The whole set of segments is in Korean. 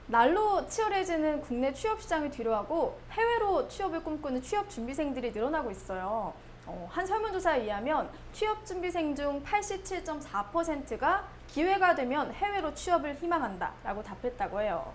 날로 치열해지는 국내 취업 시장을 뒤로하고 해외로 취업을 꿈꾸는 취업 준비생들이 늘어나고 있어요. 한 설문조사에 의하면 취업 준비생 중 87.4%가 기회가 되면 해외로 취업을 희망한다라고 답했다고 해요.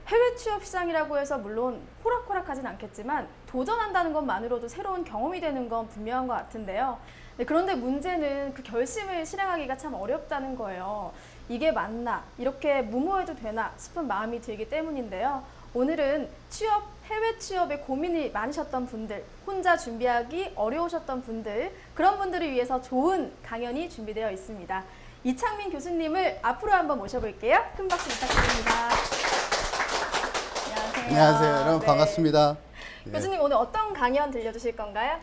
해외 취업 시장이라고 해서 물론 호락호락하진 않겠지만 도전한다는 것만으로도 새로운 경험이 되는 건 분명한 것 같은데요. 네, 그런데 문제는 그 결심을 실행하기가 참 어렵다는 거예요. 이게 맞나? 이렇게 무모해도 되나 싶은 마음이 들기 때문인데요. 오늘은 해외 취업에 고민이 많으셨던 분들, 혼자 준비하기 어려우셨던 분들, 그런 분들을 위해서 좋은 강연이 준비되어 있습니다. 이창민 교수님을 앞으로 한번 모셔볼게요. 큰 박수 부탁드립니다. 안녕하세요. 안녕하세요. 여러분 네. 반갑습니다. 교수님 오늘 어떤 강연 들려주실 건가요?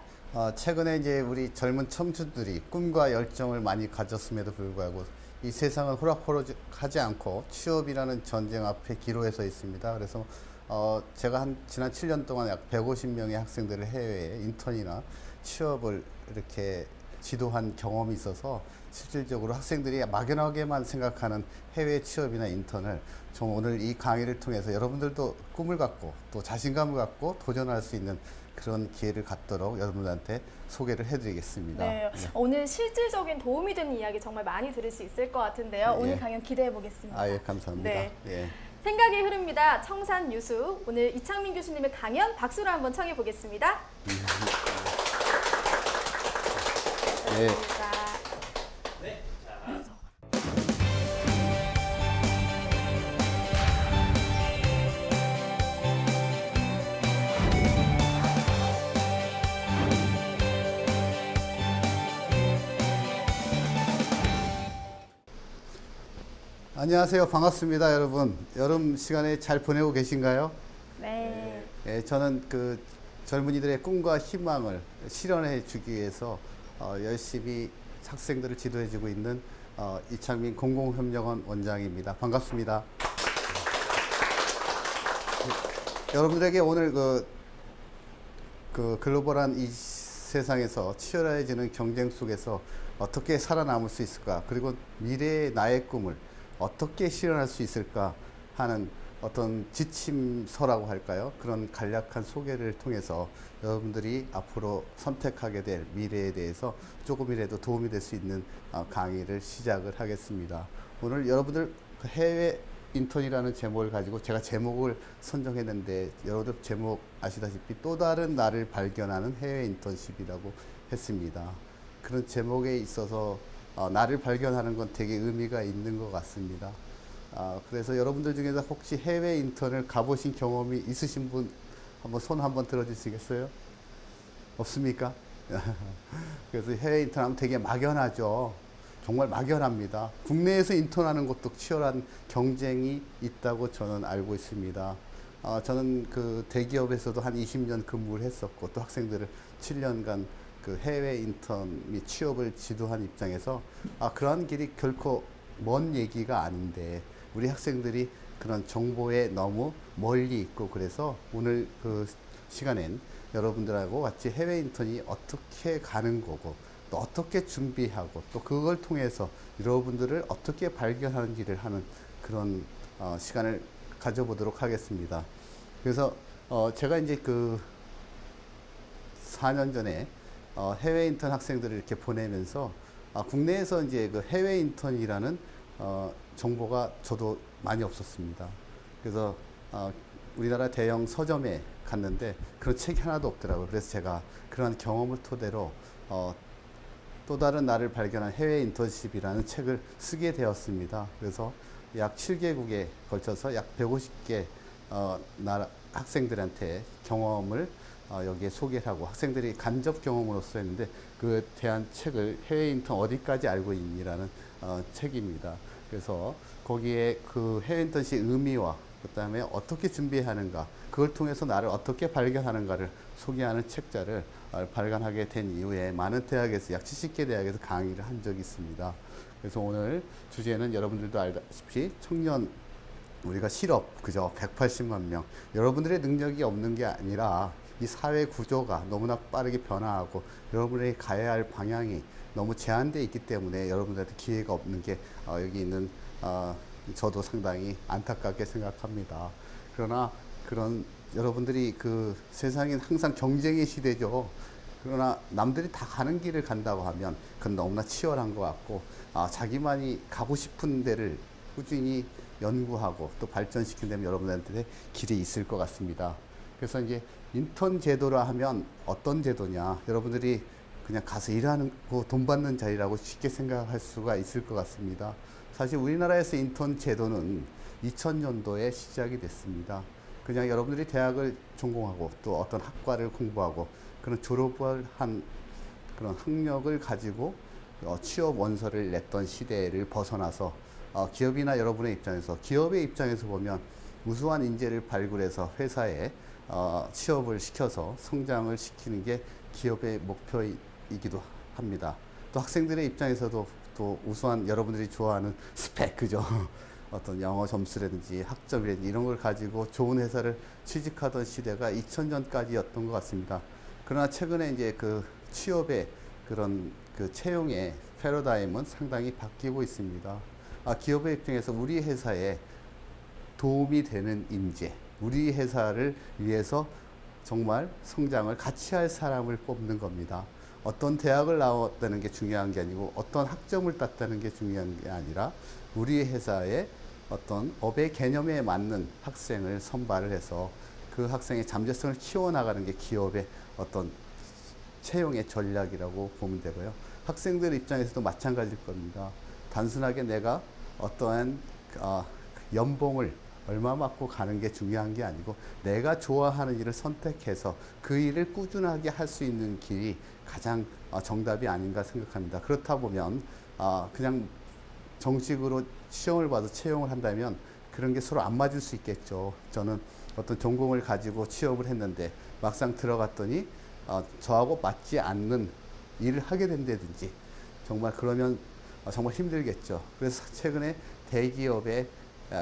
최근에 이제 우리 젊은 청춘들이 꿈과 열정을 많이 가졌음에도 불구하고 이 세상은 호락호락하지 않고 취업이라는 전쟁 앞에 기로에 서 있습니다. 그래서 제가 지난 7년 동안 약 150명의 학생들을 해외에 인턴이나 취업을 이렇게 지도한 경험이 있어서 실질적으로 학생들이 막연하게만 생각하는 해외 취업이나 인턴을 좀 오늘 이 강의를 통해서 여러분들도 꿈을 갖고 또 자신감을 갖고 도전할 수 있는 그런 기회를 갖도록 여러분들한테 소개를 해드리겠습니다. 네, 오늘 실질적인 도움이 되는 이야기 정말 많이 들을 수 있을 것 같은데요. 오늘 강연 기대해 보겠습니다. 예, 감사합니다. 네. 예. 생각이 흐릅니다. 청산 유수. 오늘 이창민 교수님의 강연 박수로 한번 청해 보겠습니다. 네. 안녕하세요. 반갑습니다, 여러분. 여름 시간에 잘 보내고 계신가요? 네. 예, 저는 그 젊은이들의 꿈과 희망을 실현해 주기 위해서 열심히 학생들을 지도해 주고 있는 이창민 공공협력원 원장입니다. 반갑습니다. 여러분들에게 오늘 그 글로벌한 이 세상에서 치열해지는 경쟁 속에서 어떻게 살아남을 수 있을까, 그리고 미래의 나의 꿈을 어떻게 실현할 수 있을까 하는 어떤 지침서라고 할까요? 그런 간략한 소개를 통해서 여러분들이 앞으로 선택하게 될 미래에 대해서 조금이라도 도움이 될 수 있는 강의를 시작을 하겠습니다. 오늘 여러분들 해외 인턴이라는 제목을 가지고 제가 제목을 선정했는데, 여러분들 제목 아시다시피 또 다른 나를 발견하는 해외 인턴십이라고 했습니다. 그런 제목에 있어서 나를 발견하는 건 되게 의미가 있는 것 같습니다. 그래서 여러분들 중에서 혹시 해외 인턴을 가보신 경험이 있으신 분 한번 손 한번 들어주시겠어요? 없습니까? 그래서 해외 인턴 하면 되게 막연하죠. 정말 막연합니다. 국내에서 인턴하는 것도 치열한 경쟁이 있다고 저는 알고 있습니다. 저는 그 대기업에서도 한 20년 근무를 했었고, 또 학생들을 7년간 그 해외 인턴 및 취업을 지도한 입장에서 그러한 길이 결코 먼 얘기가 아닌데 우리 학생들이 그런 정보에 너무 멀리 있고, 그래서 오늘 그 시간엔 여러분들하고 같이 해외 인턴이 어떻게 가는 거고, 또 어떻게 준비하고, 또 그걸 통해서 여러분들을 어떻게 발견하는지를 하는 그런 시간을 가져보도록 하겠습니다. 그래서 제가 이제 그 4년 전에 해외 인턴 학생들을 이렇게 보내면서 국내에서 이제 그 해외 인턴이라는 정보가 저도 많이 없었습니다. 그래서 우리나라 대형 서점에 갔는데 그런 책이 하나도 없더라고요. 그래서 제가 그런 경험을 토대로 또 다른 나를 발견한 해외 인턴십이라는 책을 쓰게 되었습니다. 그래서 약 7개국에 걸쳐서 약 150개 나라 학생들한테 경험을 여기에 소개를 하고, 학생들이 간접 경험으로써 했는데 그 대한 책을 해외 인턴 어디까지 알고 있니라는 책입니다. 그래서 거기에 그 해외 인턴십 의미와 그 다음에 어떻게 준비하는가, 그걸 통해서 나를 어떻게 발견하는가를 소개하는 책자를 발간하게 된 이후에 많은 대학에서 약 70개 대학에서 강의를 한 적이 있습니다. 그래서 오늘 주제는 여러분들도 알다시피 청년 우리가 실업 그저 180만 명, 여러분들의 능력이 없는 게 아니라 이 사회 구조가 너무나 빠르게 변화하고 여러분이 가야 할 방향이 너무 제한되어 있기 때문에 여러분들한테 기회가 없는 게 여기 있는 저도 상당히 안타깝게 생각합니다. 그러나 그런 여러분들이 그 세상은 항상 경쟁의 시대죠. 그러나 남들이 다 가는 길을 간다고 하면 그건 너무나 치열한 것 같고, 자기만이 가고 싶은 데를 꾸준히 연구하고 또 발전시킨다면 여러분들한테 길이 있을 것 같습니다. 그래서 이제 인턴 제도라 하면 어떤 제도냐, 여러분들이 그냥 가서 일하는 거 돈 받는 자리라고 쉽게 생각할 수가 있을 것 같습니다. 사실 우리나라에서 인턴 제도는 2000년도에 시작이 됐습니다. 그냥 여러분들이 대학을 전공하고 또 어떤 학과를 공부하고 그런 졸업을 한 그런 학력을 가지고 취업 원서를 냈던 시대를 벗어나서 기업이나 여러분의 입장에서, 기업의 입장에서 보면 우수한 인재를 발굴해서 회사에 취업을 시켜서 성장을 시키는 게 기업의 목표이기도 합니다. 또 학생들의 입장에서도 또 우수한 여러분들이 좋아하는 스펙, 그죠? 어떤 영어 점수라든지 학점이라든지 이런 걸 가지고 좋은 회사를 취직하던 시대가 2000년까지였던 것 같습니다. 그러나 최근에 이제 그 취업의 그런 그 채용의 패러다임은 상당히 바뀌고 있습니다. 기업의 입장에서 우리 회사에 도움이 되는 인재, 우리 회사를 위해서 정말 성장을 같이 할 사람을 뽑는 겁니다. 어떤 대학을 나왔다는 게 중요한 게 아니고 어떤 학점을 땄다는 게 중요한 게 아니라 우리 회사의 어떤 업의 개념에 맞는 학생을 선발을 해서 그 학생의 잠재성을 키워나가는 게 기업의 어떤 채용의 전략이라고 보면 되고요. 학생들 입장에서도 마찬가지일 겁니다. 단순하게 내가 어떠한 연봉을 얼마 받고 가는 게 중요한 게 아니고 내가 좋아하는 일을 선택해서 그 일을 꾸준하게 할 수 있는 길이 가장 정답이 아닌가 생각합니다. 그렇다 보면 그냥 정식으로 시험을 봐서 채용을 한다면 그런 게 서로 안 맞을 수 있겠죠. 저는 어떤 전공을 가지고 취업을 했는데 막상 들어갔더니 저하고 맞지 않는 일을 하게 된다든지 정말 그러면 정말 힘들겠죠. 그래서 최근에 대기업의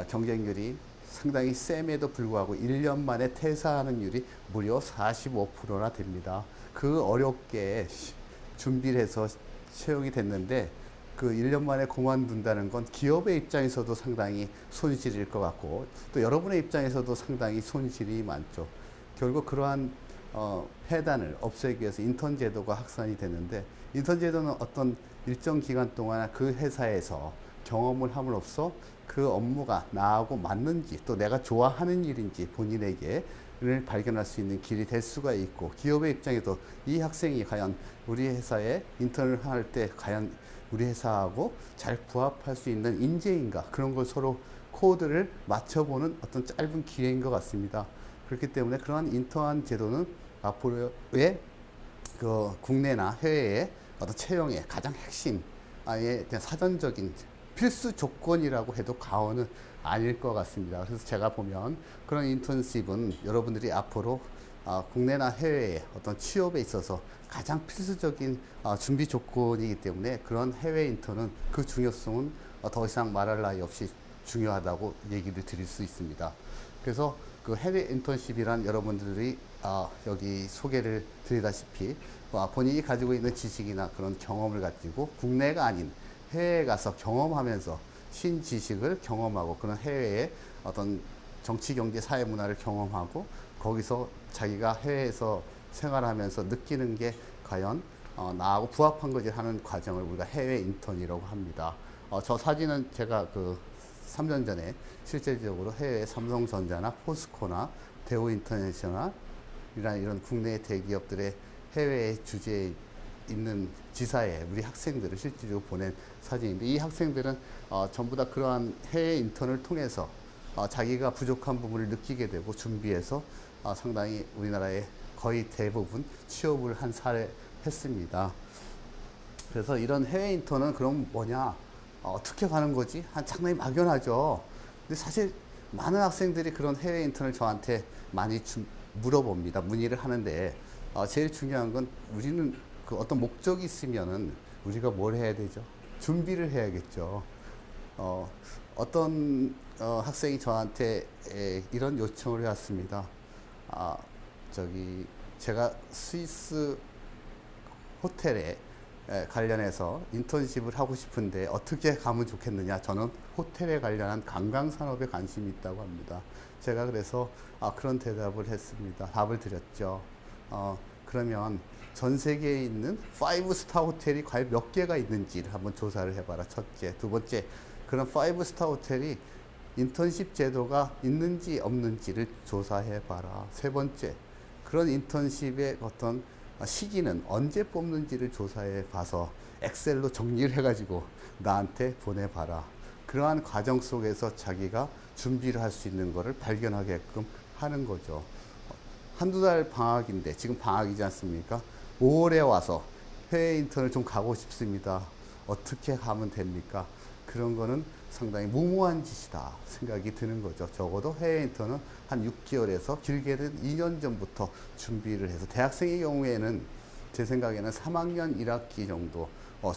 경쟁률이 상당히 셈에도 불구하고 1년 만에 퇴사하는 율이 무려 45%나 됩니다. 그 어렵게 준비를 해서 채용이 됐는데 그 1년 만에 그만둔다는 건 기업의 입장에서도 상당히 손실일 것 같고 또 여러분의 입장에서도 상당히 손실이 많죠. 결국 그러한 폐단을 없애기 위해서 인턴 제도가 확산이 되는데, 인턴 제도는 어떤 일정 기간 동안 그 회사에서 경험을 함으로써 그 업무가 나하고 맞는지 또 내가 좋아하는 일인지 본인에게를 발견할 수 있는 길이 될 수가 있고, 기업의 입장에도 이 학생이 과연 우리 회사에 인턴을 할 때 과연 우리 회사하고 잘 부합할 수 있는 인재인가, 그런 걸 서로 코드를 맞춰보는 어떤 짧은 기회인 것 같습니다. 그렇기 때문에 그러한 인턴 제도는 앞으로의 그 국내나 해외의 어떤 채용의 가장 핵심, 아예 사전적인 필수 조건이라고 해도 과언은 아닐 것 같습니다. 그래서 제가 보면 그런 인턴십은 여러분들이 앞으로 국내나 해외의 어떤 취업에 있어서 가장 필수적인 준비 조건이기 때문에 그런 해외 인턴은 그 중요성은 더 이상 말할 나위 없이 중요하다고 얘기를 드릴 수 있습니다. 그래서 그 해외 인턴십이란 여러분들이 여기 소개를 드리다시피 본인이 가지고 있는 지식이나 그런 경험을 가지고 국내가 아닌 해외에 가서 경험하면서 신지식을 경험하고 그런 해외의 어떤 정치, 경제, 사회 문화를 경험하고 거기서 자기가 해외에서 생활하면서 느끼는 게 과연 나하고 부합한 거지 하는 과정을 우리가 해외 인턴이라고 합니다. 저 사진은 제가 그 3년 전에 실질적으로 해외 삼성전자나 포스코나 대우 인터내셔널 이런 국내 대기업들의 해외 주재에 있는 지사에 우리 학생들을 실질적으로 보낸 사진인데, 이 학생들은 전부 다 그러한 해외 인턴을 통해서 자기가 부족한 부분을 느끼게 되고 준비해서 상당히 우리나라의 거의 대부분 취업을 한 사례 했습니다. 그래서 이런 해외 인턴은 그럼 뭐냐, 어떻게 가는 거지? 상당히 막연하죠. 근데 사실 많은 학생들이 그런 해외 인턴을 저한테 많이 물어봅니다. 문의를 하는데 제일 중요한 건 우리는 그 어떤 목적이 있으면은 우리가 뭘 해야 되죠? 준비를 해야겠죠. 어떤 학생이 저한테 이런 요청을 해왔습니다. 제가 스위스 호텔에 관련해서 인턴십을 하고 싶은데 어떻게 가면 좋겠느냐? 저는 호텔에 관련한 관광 산업에 관심이 있다고 합니다. 제가 그래서 그런 대답을 했습니다. 답을 드렸죠. 그러면 전 세계에 있는 5스타 호텔이 과연 몇 개가 있는지를 한번 조사를 해봐라. 첫째. 두 번째, 그런 5스타 호텔이 인턴십 제도가 있는지 없는지를 조사해봐라. 세 번째, 그런 인턴십의 어떤 시기는 언제 뽑는지를 조사해 봐서 엑셀로 정리를 해가지고 나한테 보내봐라. 그러한 과정 속에서 자기가 준비를 할 수 있는 것을 발견하게끔 하는 거죠. 한두 달 방학인데, 지금 방학이지 않습니까? 5월에 와서 해외 인턴을 좀 가고 싶습니다. 어떻게 하면 됩니까? 그런 거는 상당히 무모한 짓이다 생각이 드는 거죠. 적어도 해외 인턴은 한 6개월에서 길게는 2년 전부터 준비를 해서, 대학생의 경우에는 제 생각에는 3학년 1학기 정도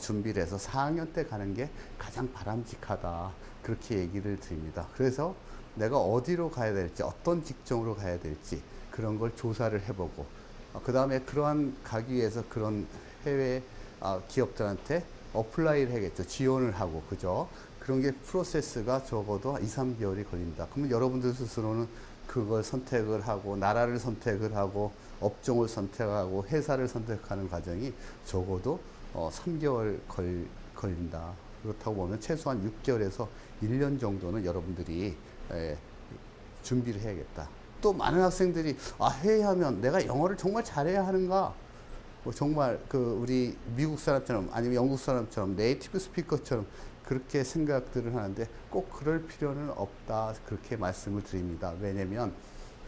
준비를 해서 4학년 때 가는 게 가장 바람직하다, 그렇게 얘기를 드립니다. 그래서 내가 어디로 가야 될지, 어떤 직종으로 가야 될지 그런 걸 조사를 해보고, 그 다음에 그러한 가기 위해서 그런 해외 기업들한테 어플라이를 해야겠죠. 지원을 하고, 그죠? 그런 게 프로세스가 적어도 2, 3개월이 걸린다. 그러면 여러분들 스스로는 그걸 선택을 하고, 나라를 선택을 하고, 업종을 선택하고, 회사를 선택하는 과정이 적어도 3개월 걸린다. 그렇다고 보면 최소한 6개월에서 1년 정도는 여러분들이 준비를 해야겠다. 또 많은 학생들이 회의하면 내가 영어를 정말 잘해야 하는가? 정말 우리 미국 사람처럼 아니면 영국 사람처럼 네이티브 스피커처럼 그렇게 생각들을 하는데 꼭 그럴 필요는 없다, 그렇게 말씀을 드립니다. 왜냐면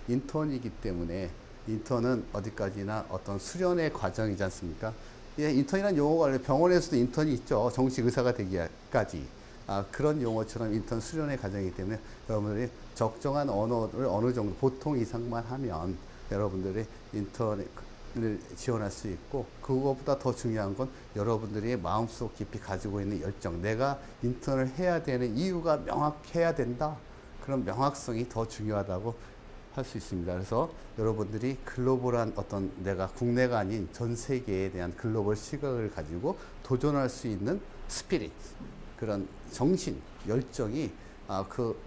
인턴이기 때문에, 인턴은 어디까지나 어떤 수련의 과정이지 않습니까? 인턴이라는 용어가 원래 병원에서도 인턴이 있죠. 정식 의사가 되기까지. 그런 용어처럼 인턴 수련의 과정이기 때문에 여러분들이 적정한 언어를 어느 정도 보통 이상만 하면 여러분들이 인턴을 지원할 수 있고, 그것보다 더 중요한 건 여러분들이 마음속 깊이 가지고 있는 열정, 내가 인턴을 해야 되는 이유가 명확해야 된다. 그런 명확성이 더 중요하다고 할 수 있습니다. 그래서 여러분들이 글로벌한 어떤, 내가 국내가 아닌 전 세계에 대한 글로벌 시각을 가지고 도전할 수 있는 스피릿, 그런 정신, 열정이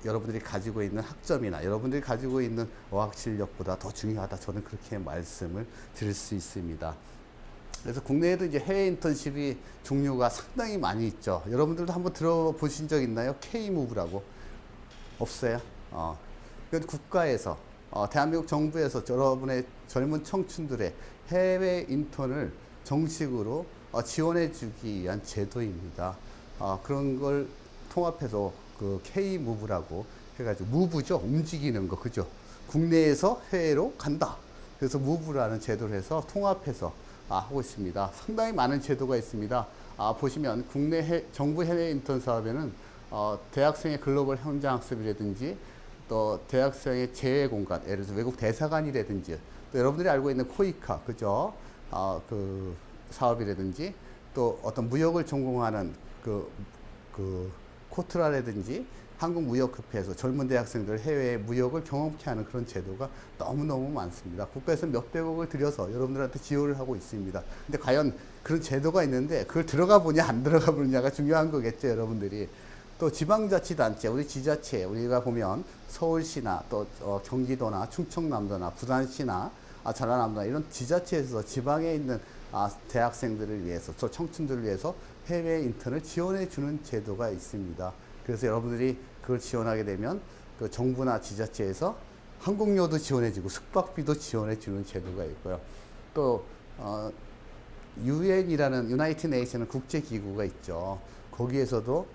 여러분들이 가지고 있는 학점이나 여러분들이 가지고 있는 어학 실력보다 더 중요하다. 저는 그렇게 말씀을 드릴 수 있습니다. 그래서 국내에도 이제 해외 인턴십이 종류가 상당히 많이 있죠. 여러분들도 한번 들어보신 적 있나요? K-무브라고. 없어요? 국가에서, 대한민국 정부에서 여러분의 젊은 청춘들의 해외 인턴을 정식으로 지원해 주기 위한 제도입니다. 그런 걸 통합해서 K-무브라고 해가지고, 무브죠. 움직이는 거, 그죠? 국내에서 해외로 간다. 그래서 무브라는 제도를 해서 통합해서 하고 있습니다. 상당히 많은 제도가 있습니다. 보시면 국내 정부 해외 인턴 사업에는 대학생의 글로벌 현장 학습이라든지, 또 대학생의 재외 공간, 예를 들어서 외국 대사관이라든지, 또 여러분들이 알고 있는 코이카, 그죠? 그 사업이라든지, 또 어떤 무역을 전공하는 코트라라든지 한국무역협회에서 젊은 대학생들 해외 무역을 경험케 하는 그런 제도가 너무너무 많습니다. 국가에서 몇백억을 들여서 여러분들한테 지원을 하고 있습니다. 근데 과연 그런 제도가 있는데 그걸 들어가 보냐 안 들어가 보느냐가 중요한 거겠죠, 여러분들이. 또 지방자치단체, 우리 지자체, 우리가 보면 서울시나 또 경기도나 충청남도나 부산시나 전라남도나 이런 지자체에서 지방에 있는 대학생들을 위해서, 또 청춘들을 위해서 해외 인턴을 지원해 주는 제도가 있습니다. 그래서 여러분들이 그걸 지원하게 되면 그 정부나 지자체에서 항공료도 지원해 주고 숙박비도 지원해 주는 제도가 있고요. 또 UN이라는 유나이티드 네이션 국제기구가 있죠. 거기에서도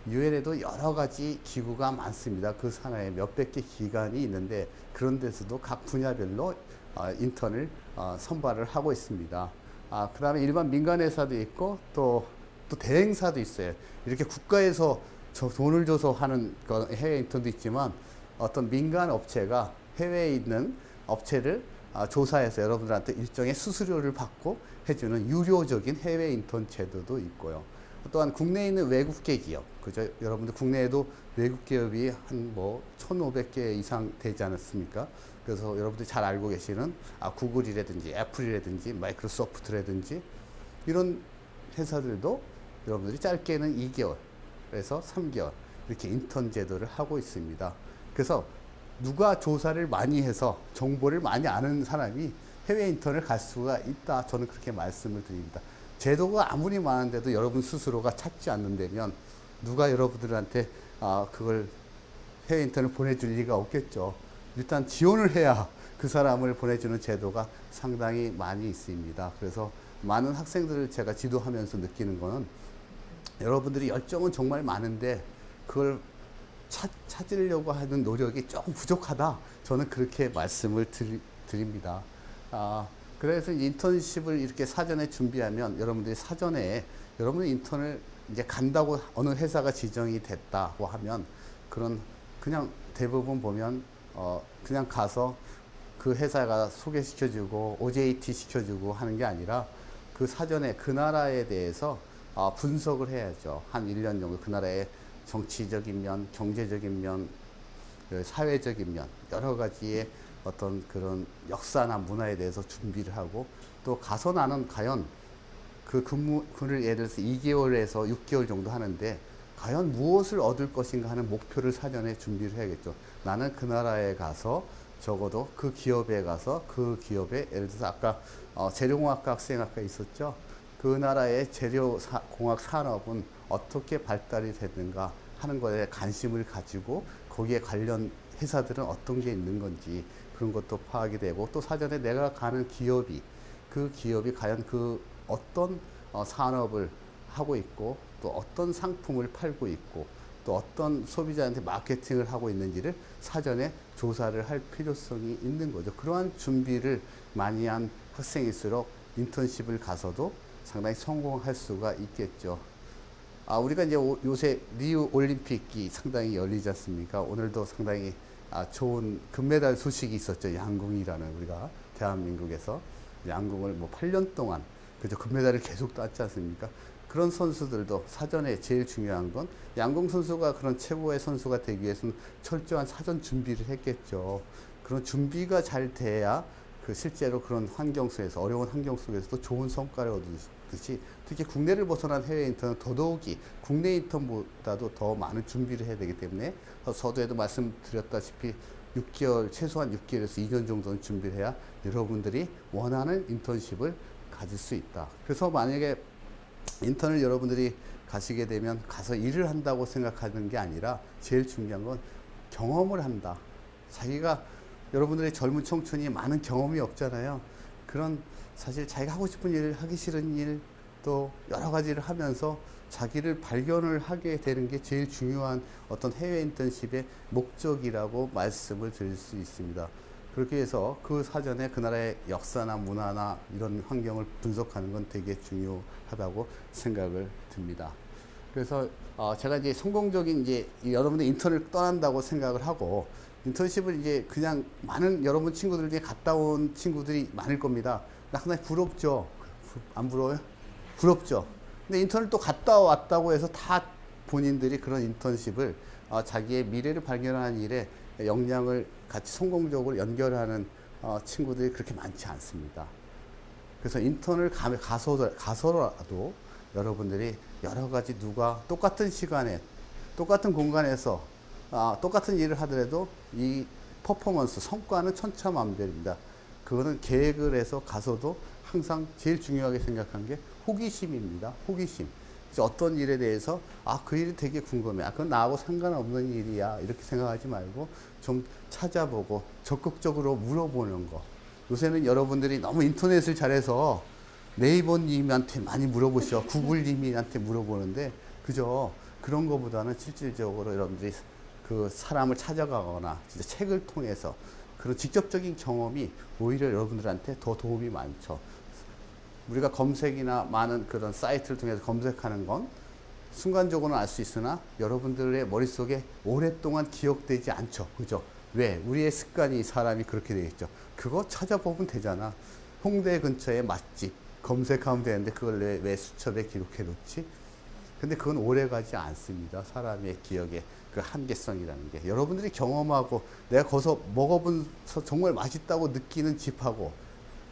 유엔에도 여러 가지 기구가 많습니다. 그 산하에 몇백 개 기관이 있는데, 그런 데서도 각 분야별로 인턴을 선발을 하고 있습니다. 그 다음에 일반 민간회사도 있고, 또 대행사도 있어요. 이렇게 국가에서 돈을 줘서 하는 해외 인턴도 있지만, 어떤 민간 업체가 해외에 있는 업체를 조사해서 여러분들한테 일정의 수수료를 받고 해주는 유료적인 해외 인턴 제도도 있고요. 또한 국내에 있는 외국계 기업, 그죠? 여러분들 국내에도 외국 기업이 한 1,500개 이상 되지 않았습니까? 그래서 여러분들이 잘 알고 계시는 구글이라든지 애플이라든지 마이크로소프트라든지 이런 회사들도 여러분들이 짧게는 2개월에서 3개월 이렇게 인턴 제도를 하고 있습니다. 그래서 누가 조사를 많이 해서 정보를 많이 아는 사람이 해외 인턴을 갈 수가 있다. 저는 그렇게 말씀을 드립니다. 제도가 아무리 많은데도 여러분 스스로가 찾지 않는다면 누가 여러분들한테 그걸 해외 인턴을 보내줄 리가 없겠죠. 일단 지원을 해야 그 사람을 보내주는 제도가 상당히 많이 있습니다. 그래서 많은 학생들을 제가 지도하면서 느끼는 거는 여러분들이 열정은 정말 많은데 그걸 찾으려고 하는 노력이 조금 부족하다. 저는 그렇게 말씀을 드립니다. 그래서 인턴십을 이렇게 사전에 준비하면 여러분들이 사전에 여러분 인턴을 이제 간다고 어느 회사가 지정이 됐다고 하면 그냥 대부분 보면 그냥 가서 그 회사가 소개시켜주고 OJT 시켜주고 하는 게 아니라 그 사전에 그 나라에 대해서 분석을 해야죠. 한 1년 정도 그 나라의 정치적인 면, 경제적인 면, 사회적인 면, 여러 가지의 어떤 그런 역사나 문화에 대해서 준비를 하고 또 가서 나는 과연 그 근무를 예를 들어서 2개월에서 6개월 정도 하는데 과연 무엇을 얻을 것인가 하는 목표를 사전에 준비를 해야겠죠. 나는 그 나라에 가서 적어도 그 기업에 가서 그 기업에 예를 들어서 아까 재료공학과 학생학과 있었죠. 그 나라의 재료공학 산업은 어떻게 발달이 됐는가 하는 것에 관심을 가지고 거기에 관련 회사들은 어떤 게 있는 건지 그런 것도 파악이 되고 또 사전에 내가 가는 기업이 그 기업이 과연 그 어떤 산업을 하고 있고 또 어떤 상품을 팔고 있고 또 어떤 소비자한테 마케팅을 하고 있는지를 사전에 조사를 할 필요성이 있는 거죠. 그러한 준비를 많이 한 학생일수록 인턴십을 가서도 상당히 성공할 수가 있겠죠. 우리가 이제 요새 리우 올림픽이 상당히 열리지 않습니까? 오늘도 상당히 좋은 금메달 소식이 있었죠. 양궁이라는 우리가 대한민국에서 양궁을 뭐 8년 동안 그죠 금메달을 계속 땄지 않습니까? 그런 선수들도 사전에 제일 중요한 건 양궁 선수가 그런 최고의 선수가 되기 위해서는 철저한 사전 준비를 했겠죠. 그런 준비가 잘 돼야 그 실제로 그런 환경 속에서 어려운 환경 속에서도 좋은 성과를 얻듯이 특히 국내를 벗어난 해외 인턴은 더더욱이 국내 인턴보다도 더 많은 준비를 해야 되기 때문에 서두에도 말씀드렸다시피 6개월 최소한 6개월에서 2년 정도는 준비를 해야 여러분들이 원하는 인턴십을 가질 수 있다. 그래서 만약에 인턴을 여러분들이 가시게 되면 가서 일을 한다고 생각하는 게 아니라 제일 중요한 건 경험을 한다. 자기가 여러분들의 젊은 청춘이 많은 경험이 없잖아요. 그런 사실 자기가 하고 싶은 일, 하기 싫은 일, 또 여러 가지를 하면서 자기를 발견을 하게 되는 게 제일 중요한 어떤 해외 인턴십의 목적이라고 말씀을 드릴 수 있습니다. 그렇게 해서 그 사전에 그 나라의 역사나 문화나 이런 환경을 분석하는 건 되게 중요하다고 생각을 듭니다. 그래서 제가 이제 성공적인 이제 여러분들 인턴을 떠난다고 생각을 하고 인턴십을 이제 그냥 많은 여러분 친구들 중에 갔다 온 친구들이 많을 겁니다. 상당히 부럽죠? 안 부러워요? 부럽죠? 근데 인턴을 또 갔다 왔다고 해서 다 본인들이 그런 인턴십을 자기의 미래를 발견하는 일에 역량을 같이 성공적으로 연결하는 친구들이 그렇게 많지 않습니다. 그래서 인턴을 가서라도 여러분들이 여러 가지 누가 똑같은 시간에 똑같은 공간에서 똑같은 일을 하더라도 이 퍼포먼스, 성과는 천차만별입니다. 그거는 계획을 해서 가서도 항상 제일 중요하게 생각한 게 호기심입니다. 호기심. 어떤 일에 대해서 그 일이 되게 궁금해. 그건 나하고 상관없는 일이야. 이렇게 생각하지 말고 좀 찾아보고 적극적으로 물어보는 거. 요새는 여러분들이 너무 인터넷을 잘해서 네이버님한테 많이 물어보셔. 구글님한테 물어보는데 그죠? 그런 거보다는 실질적으로 여러분들이 그 사람을 찾아가거나 진짜 책을 통해서 그런 직접적인 경험이 오히려 여러분들한테 더 도움이 많죠. 우리가 검색이나 많은 그런 사이트를 통해서 검색하는 건 순간적으로는 알 수 있으나 여러분들의 머릿속에 오랫동안 기억되지 않죠. 그죠? 왜? 우리의 습관이 사람이 그렇게 되겠죠. 그거 찾아보면 되잖아. 홍대 근처에 맛집 검색하면 되는데 그걸 왜 수첩에 기록해 놓지? 근데 그건 오래 가지 않습니다. 사람의 기억에 그 한계성이라는 게. 여러분들이 경험하고 내가 거기서 먹어본서 정말 맛있다고 느끼는 집하고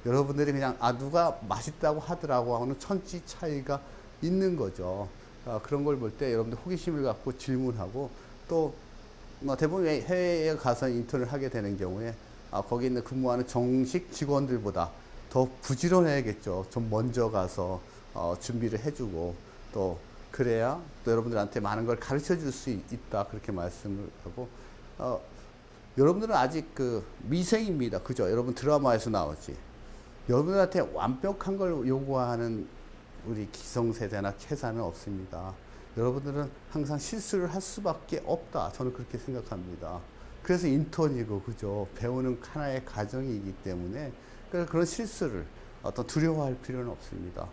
여러분들이 그냥 누가 맛있다고 하더라고 하는 천지 차이가 있는 거죠. 그런 걸 볼 때 여러분들 호기심을 갖고 질문하고 또 대부분 해외에 가서 인턴을 하게 되는 경우에 거기 있는 근무하는 정식 직원들보다 더 부지런해야겠죠. 좀 먼저 가서 준비를 해주고 또 그래야 또 여러분들한테 많은 걸 가르쳐 줄 수 있다 그렇게 말씀을 하고 여러분들은 아직 그 미생입니다. 그죠? 여러분 드라마에서 나오지. 여러분들한테 완벽한 걸 요구하는 우리 기성세대나 캐사는 없습니다. 여러분들은 항상 실수를 할 수밖에 없다. 저는 그렇게 생각합니다. 그래서 인턴이고, 그죠? 배우는 하나의 과정이기 때문에 그런 실수를 어떤 두려워할 필요는 없습니다.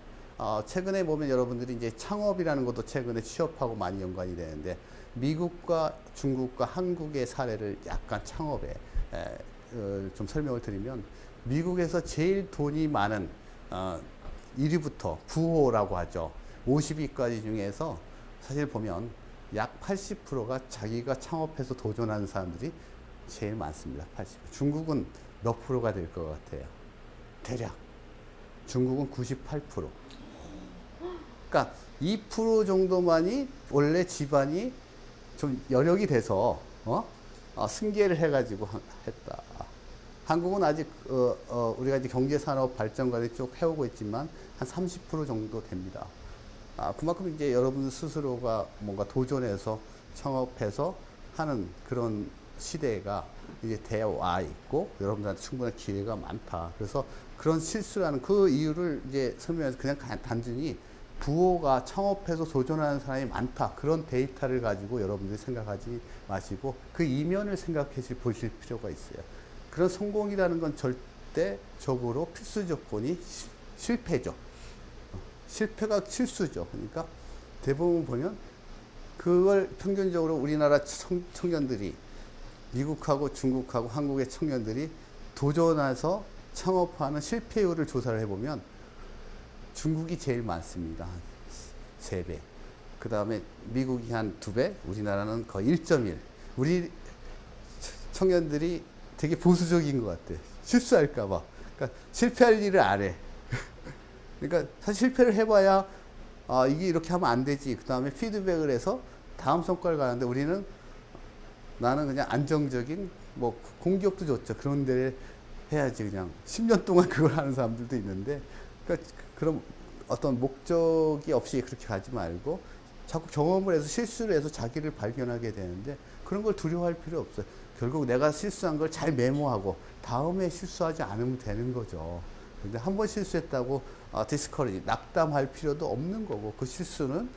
최근에 보면 여러분들이 이제 창업이라는 것도 최근에 취업하고 많이 연관이 되는데 미국과 중국과 한국의 사례를 약간 창업에 좀 설명을 드리면 미국에서 제일 돈이 많은 1위부터 부호라고 하죠. 50위까지 중에서 사실 보면 약 80%가 자기가 창업해서 도전하는 사람들이 제일 많습니다. 80%. 중국은 몇 프로가 될 것 같아요? 대략. 중국은 98%. 그러니까 2% 정도만이 원래 집안이 좀 여력이 돼서 승계를 해가지고 했다. 한국은 아직 우리가 이제 경제산업 발전까지 쭉 해오고 있지만 한 30% 정도 됩니다. 그만큼 이제 여러분 스스로가 뭔가 도전해서 창업해서 하는 그런 시대가 이제 되어와 있고 여러분들한테 충분한 기회가 많다. 그래서 그런 실수라는 그 이유를 이제 설명해서 그냥 단순히 부호가 창업해서 도전하는 사람이 많다. 그런 데이터를 가지고 여러분들이 생각하지 마시고 그 이면을 생각해 보실 필요가 있어요. 그런 성공이라는 건 절대적으로 필수 조건이 실패죠. 실패가 실수죠. 그러니까 대부분 보면 그걸 평균적으로 우리나라 청년들이 미국하고 중국하고 한국의 청년들이 도전해서 창업하는 실패율을 조사를 해보면 중국이 제일 많습니다. 한 3배. 그 다음에 미국이 한 2배, 우리나라는 거의 1.1. 우리 청년들이 되게 보수적인 것 같아. 실수할까봐. 그러니까 실패할 일을 안 해. 그러니까 사실 실패를 해봐야 이게 이렇게 하면 안 되지. 그 다음에 피드백을 해서 다음 성과를 가는데 우리는 나는 그냥 안정적인 뭐 공기업도 좋죠. 그런 데를 해야지 그냥 10년 동안 그걸 하는 사람들도 있는데 그러니까 그런 어떤 목적이 없이 그렇게 가지 말고 자꾸 경험을 해서 실수를 해서 자기를 발견하게 되는데 그런 걸 두려워할 필요 없어요. 결국 내가 실수한 걸 잘 메모하고 다음에 실수하지 않으면 되는 거죠. 근데 한 번 실수했다고 디스커리지, 낙담할 필요도 없는 거고 그 실수는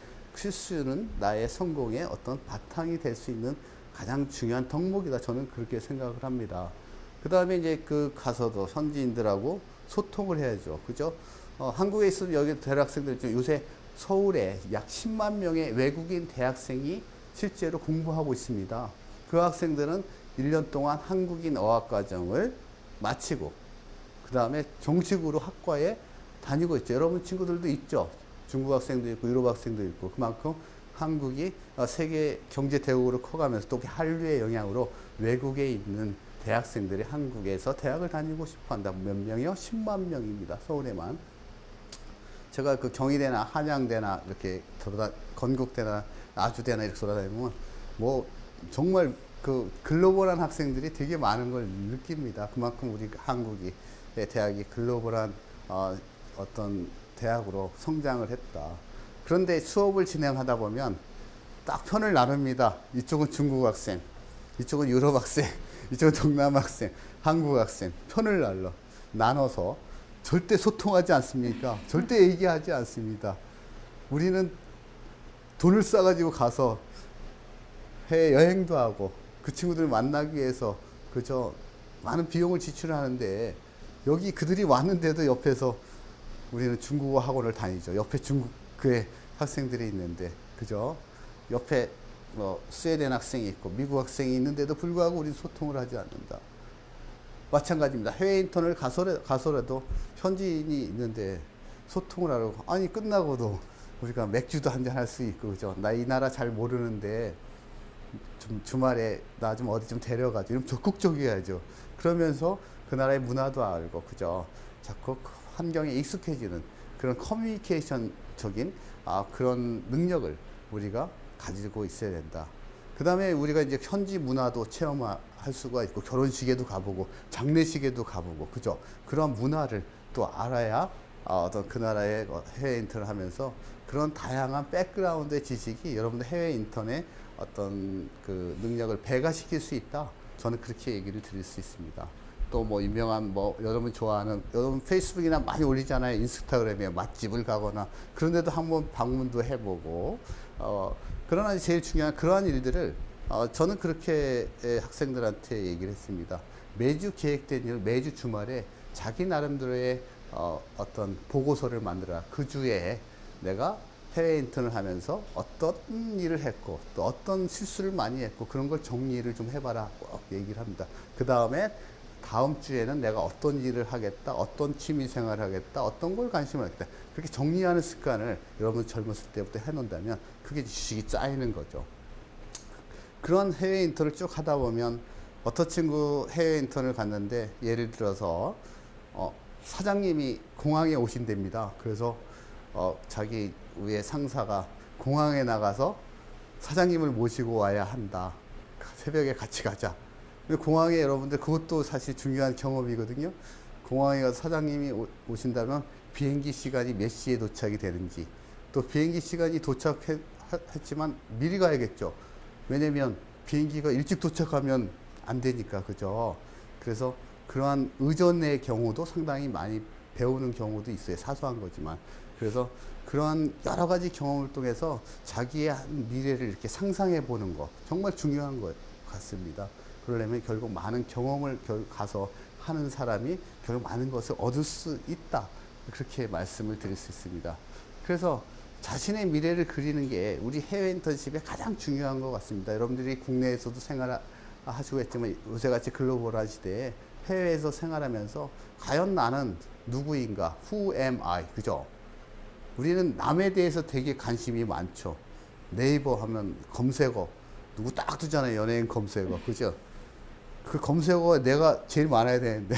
나의 성공의 어떤 바탕이 될 수 있는 가장 중요한 덕목이다. 저는 그렇게 생각을 합니다. 그 다음에 이제 그 가서도 현지인들하고 소통을 해야죠. 그죠? 한국에 있어도 여기 대학생들 중 요새 서울에 약 10만 명의 외국인 대학생이 실제로 공부하고 있습니다. 그 학생들은 1년 동안 한국인 어학과정을 마치고 그 다음에 정식으로 학과에 다니고 있죠. 여러분 친구들도 있죠. 중국 학생도 있고 유럽 학생도 있고 그만큼 한국이 세계 경제 대국으로 커가면서 또 한류의 영향으로 외국에 있는 대학생들이 한국에서 대학을 다니고 싶어 한다. 몇 명이요? 10만 명입니다. 서울에만. 제가 그 경희대나 한양대나 이렇게 건국대나 아주대나 이렇게 돌아다니면 뭐 정말 그 글로벌한 학생들이 되게 많은 걸 느낍니다. 그만큼 우리 한국이 대학이 글로벌한 어떤 대학으로 성장을 했다. 그런데 수업을 진행하다 보면 딱 편을 나눕니다. 이쪽은 중국 학생, 이쪽은 유럽 학생, 이쪽은 동남 학생, 한국 학생 편을 나눠서 절대 소통하지 않습니까? 절대 얘기하지 않습니다. 우리는 돈을 싸가지고 가서 해외 여행도 하고 그 친구들 만나기 위해서 그저 많은 비용을 지출하는데 여기 그들이 왔는데도 옆에서 우리는 중국어 학원을 다니죠. 옆에 중국의 학생들이 있는데 그죠? 옆에 뭐 스웨덴 학생이 있고 미국 학생이 있는데도 불구하고 우리는 소통을 하지 않는다. 마찬가지입니다. 해외 인턴을 가서라도 현지인이 있는데 소통을 하려고 아니 끝나고도 우리가 맥주도 한잔 할 수 있고 그죠? 나 이 나라 잘 모르는데 좀 주말에 나 좀 어디 좀 데려가죠. 이러면 적극적이어야죠. 그러면서 그 나라의 문화도 알고 그죠? 자꾸 환경에 익숙해지는 그런 커뮤니케이션적인 그런 능력을 우리가 가지고 있어야 된다. 그 다음에 우리가 이제 현지 문화도 체험할 수가 있고, 결혼식에도 가보고, 장례식에도 가보고, 그죠? 그런 문화를 또 알아야 어떤 그 나라의 해외 인턴을 하면서 그런 다양한 백그라운드의 지식이 여러분들 해외 인턴의 어떤 그 능력을 배가시킬 수 있다. 저는 그렇게 얘기를 드릴 수 있습니다. 또 뭐 유명한 뭐 여러분 좋아하는, 여러분 페이스북이나 많이 올리잖아요. 인스타그램에 맛집을 가거나 그런데도 한번 방문도 해보고, 그러나 제일 중요한 그러한 일들을 저는 그렇게 학생들한테 얘기를 했습니다. 매주 계획된 일, 매주 주말에 자기 나름대로의 어떤 보고서를 만들어라. 그 주에 내가 해외 인턴을 하면서 어떤 일을 했고 또 어떤 실수를 많이 했고 그런 걸 정리를 좀 해봐라. 꼭 얘기를 합니다. 그 다음에 다음 주에는 내가 어떤 일을 하겠다, 어떤 취미 생활을 하겠다, 어떤 걸 관심을 하겠다. 그렇게 정리하는 습관을 여러분 젊었을 때부터 해놓는다면 그게 지식이 쌓이는 거죠. 그런 해외 인턴을 쭉 하다 보면 어떤 친구 해외 인턴을 갔는데, 예를 들어서 사장님이 공항에 오신답니다. 그래서 자기 위에 상사가 공항에 나가서 사장님을 모시고 와야 한다. 새벽에 같이 가자. 근데 공항에 여러분들 그것도 사실 중요한 경험이거든요. 공항에 가서 사장님이 오신다면 비행기 시간이 몇 시에 도착이 되는지, 또 비행기 시간이 도착했지만 미리 가야겠죠. 왜냐면 비행기가 일찍 도착하면 안 되니까, 그죠? 그래서 그러한 의존의 경우도 상당히 많이 배우는 경우도 있어요. 사소한 거지만. 그래서 그러한 여러 가지 경험을 통해서 자기의 미래를 이렇게 상상해 보는 거 정말 중요한 것 같습니다. 그러려면 결국 많은 경험을 가서 하는 사람이 결국 많은 것을 얻을 수 있다. 그렇게 말씀을 드릴 수 있습니다. 그래서 자신의 미래를 그리는 게 우리 해외 인턴십의 가장 중요한 것 같습니다. 여러분들이 국내에서도 생활하시고 했지만 요새같이 글로벌한 시대에 해외에서 생활하면서 과연 나는 누구인가? Who am I? 그죠? 우리는 남에 대해서 되게 관심이 많죠. 네이버 하면 검색어 누구 딱 두잖아요. 연예인 검색어. 그죠? 그 검색어가 내가 제일 많아야 되는데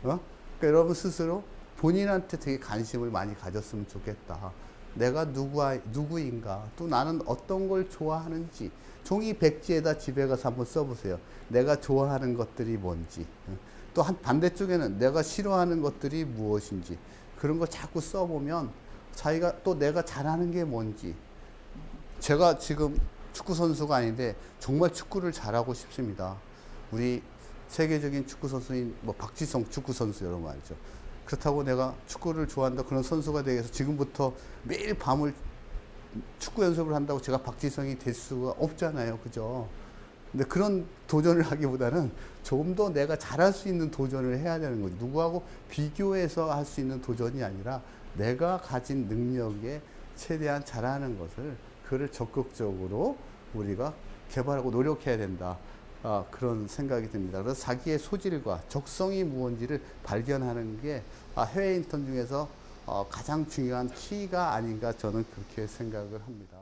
그러니까 여러분 스스로 본인한테 되게 관심을 많이 가졌으면 좋겠다. 내가 누구인가, 또 나는 어떤 걸 좋아하는지 종이 백지에다 집에 가서 한번 써보세요. 내가 좋아하는 것들이 뭔지, 또 한 반대쪽에는 내가 싫어하는 것들이 무엇인지, 그런 거 자꾸 써보면 자기가 또 내가 잘하는 게 뭔지. 제가 지금 축구 선수가 아닌데 정말 축구를 잘하고 싶습니다. 우리 세계적인 축구 선수인 뭐 박지성 축구 선수 여러분 알죠? 그렇다고 내가 축구를 좋아한다 그런 선수가 되기 위해서 지금부터 매일 밤을 축구 연습을 한다고 제가 박지성이 될 수가 없잖아요. 그죠? 근데 그런 도전을 하기보다는 조금 더 내가 잘할 수 있는 도전을 해야 되는 거죠. 누구하고 비교해서 할 수 있는 도전이 아니라 내가 가진 능력에 최대한 잘하는 것을, 그를 적극적으로 우리가 개발하고 노력해야 된다. 그런 생각이 듭니다. 그래서 자기의 소질과 적성이 무엇인지를 발견하는 게 해외 인턴 중에서 가장 중요한 키가 아닌가 저는 그렇게 생각을 합니다.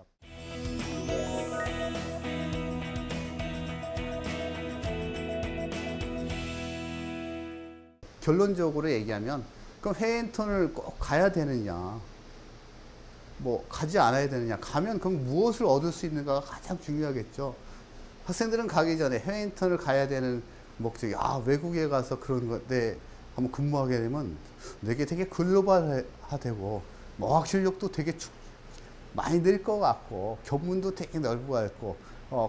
결론적으로 얘기하면 그럼 해외 인턴을 꼭 가야 되느냐, 뭐 가지 않아야 되느냐, 가면 그럼 무엇을 얻을 수 있는가가 가장 중요하겠죠. 학생들은 가기 전에 해외 인턴을 가야 되는 목적이 외국에 가서 그런 건데 한번 근무하게 되면 내게 되게 글로벌화되고 어학 실력도 되게 많이 늘 것 같고 견문도 되게 넓고 같고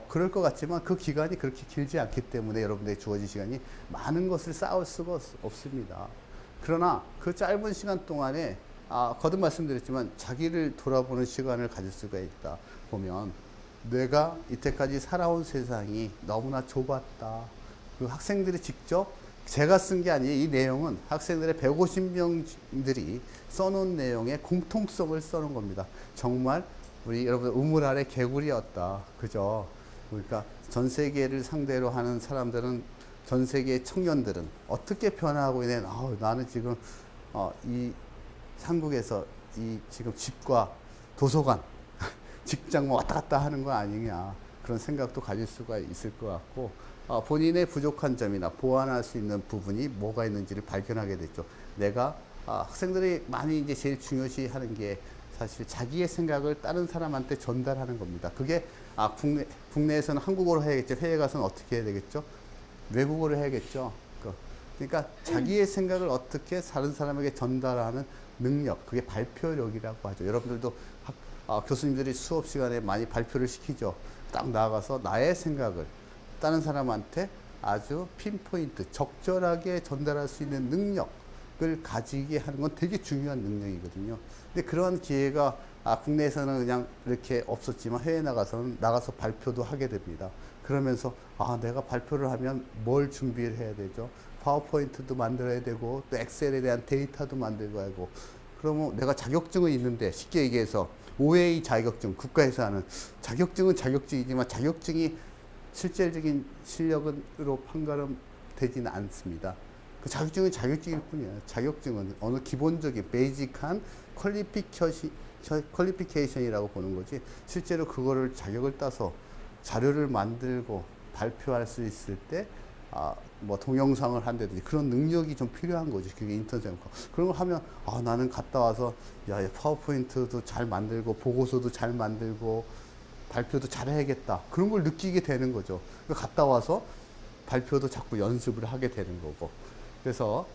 그럴 것 같지만 그 기간이 그렇게 길지 않기 때문에 여러분들에게 주어진 시간이 많은 것을 쌓을 수가 없습니다. 그러나 그 짧은 시간 동안에 거듭 말씀드렸지만 자기를 돌아보는 시간을 가질 수가 있다 보면 내가 이때까지 살아온 세상이 너무나 좁았다. 그 학생들이 직접 제가 쓴 게 아니에요. 이 내용은 학생들의 150명들이 써놓은 내용의 공통성을 써놓은 겁니다. 정말 우리 여러분 우물 아래 개구리였다. 그죠? 그러니까 전 세계를 상대로 하는 사람들은, 전 세계의 청년들은 어떻게 변화하고 있는, 나는 지금 이 한국에서 이 지금 집과 도서관 직장 왔다 갔다 하는 거 아니냐, 그런 생각도 가질 수가 있을 것 같고, 본인의 부족한 점이나 보완할 수 있는 부분이 뭐가 있는지를 발견하게 됐죠. 내가 학생들이 많이 이제 제일 중요시 하는 게 사실 자기의 생각을 다른 사람한테 전달하는 겁니다. 그게 국내에서는 한국어로 해야겠죠. 해외 가서는 어떻게 해야 되겠죠? 외국어로 해야겠죠. 그러니까 자기의 생각을 어떻게 다른 사람에게 전달하는 능력, 그게 발표력이라고 하죠. 여러분들도 교수님들이 수업 시간에 많이 발표를 시키죠. 딱 나가서 나의 생각을 다른 사람한테 아주 핀포인트, 적절하게 전달할 수 있는 능력을 가지게 하는 건 되게 중요한 능력이거든요. 근데 그러한 기회가 국내에서는 그냥 이렇게 없었지만 해외에 나가서 발표도 하게 됩니다. 그러면서 내가 발표를 하면 뭘 준비를 해야 되죠? 파워포인트도 만들어야 되고 또 엑셀에 대한 데이터도 만들고 하고, 그러면 내가 자격증은 있는데, 쉽게 얘기해서 OA 자격증, 국가에서 하는 자격증은 자격증이지만 자격증이 실질적인 실력으로 판가름되지는 않습니다. 그 자격증은 자격증일 뿐이에요. 자격증은 어느 기본적인 베이직한 퀄리피케이션이라고 보는 거지, 실제로 그거를 자격을 따서 자료를 만들고 발표할 수 있을 때 뭐 동영상을 한다든지 그런 능력이 좀 필요한 거지. 그게 인턴 생각. 그런 걸 하면 나는 갔다 와서 파워포인트도 잘 만들고 보고서도 잘 만들고 발표도 잘 해야겠다. 그런 걸 느끼게 되는 거죠. 갔다 와서 발표도 자꾸 연습을 하게 되는 거고. 그래서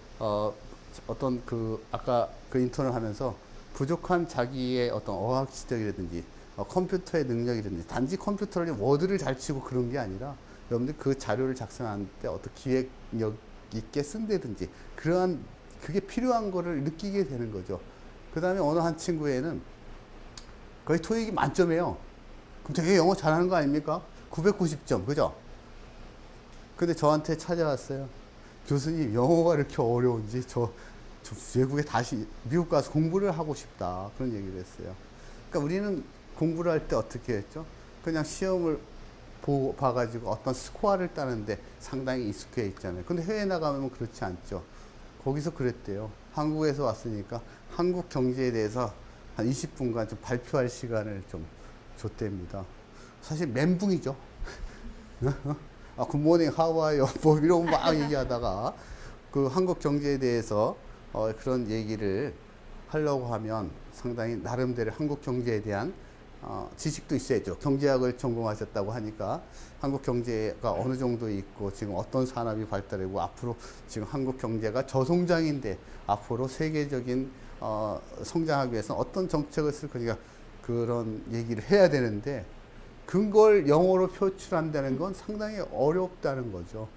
어떤 아까 그 인턴을 하면서 부족한 자기의 어떤 어학 지적이라든지 컴퓨터의 능력이라든지, 단지 컴퓨터를 워드를 잘 치고 그런 게 아니라 여러분들 그 자료를 작성할 때 어떤 기획력 있게 쓴다든지 그게 필요한 거를 느끼게 되는 거죠. 그 다음에 어느 한 친구에는 거의 토익이 만점이에요. 그럼 되게 영어 잘하는 거 아닙니까? 990점, 그죠? 근데 저한테 찾아왔어요. 교수님, 영어가 이렇게 어려운지 저 외국에 다시 미국 가서 공부를 하고 싶다. 그런 얘기를 했어요. 그러니까 우리는 공부를 할 때 어떻게 했죠? 그냥 시험을 봐가지고 어떤 스코어를 따는데 상당히 익숙해 있잖아요. 근데 해외 나가면 그렇지 않죠. 거기서 그랬대요. 한국에서 왔으니까 한국 경제에 대해서 한 20분간 좀 발표할 시간을 좀 줬답니다. 사실 멘붕이죠. 굿모닝, 하와이요. 뭐 이런 거 막 얘기하다가 그 한국 경제에 대해서 그런 얘기를 하려고 하면 상당히 나름대로 한국 경제에 대한 지식도 있어야죠. 경제학을 전공하셨다고 하니까 한국 경제가 어느 정도 있고 지금 어떤 산업이 발달하고 앞으로 지금 한국 경제가 저성장인데 앞으로 세계적인 성장하기 위해서 어떤 정책을 쓸 거니까 그런 얘기를 해야 되는데, 그걸 영어로 표출한다는 건 상당히 어렵다는 거죠.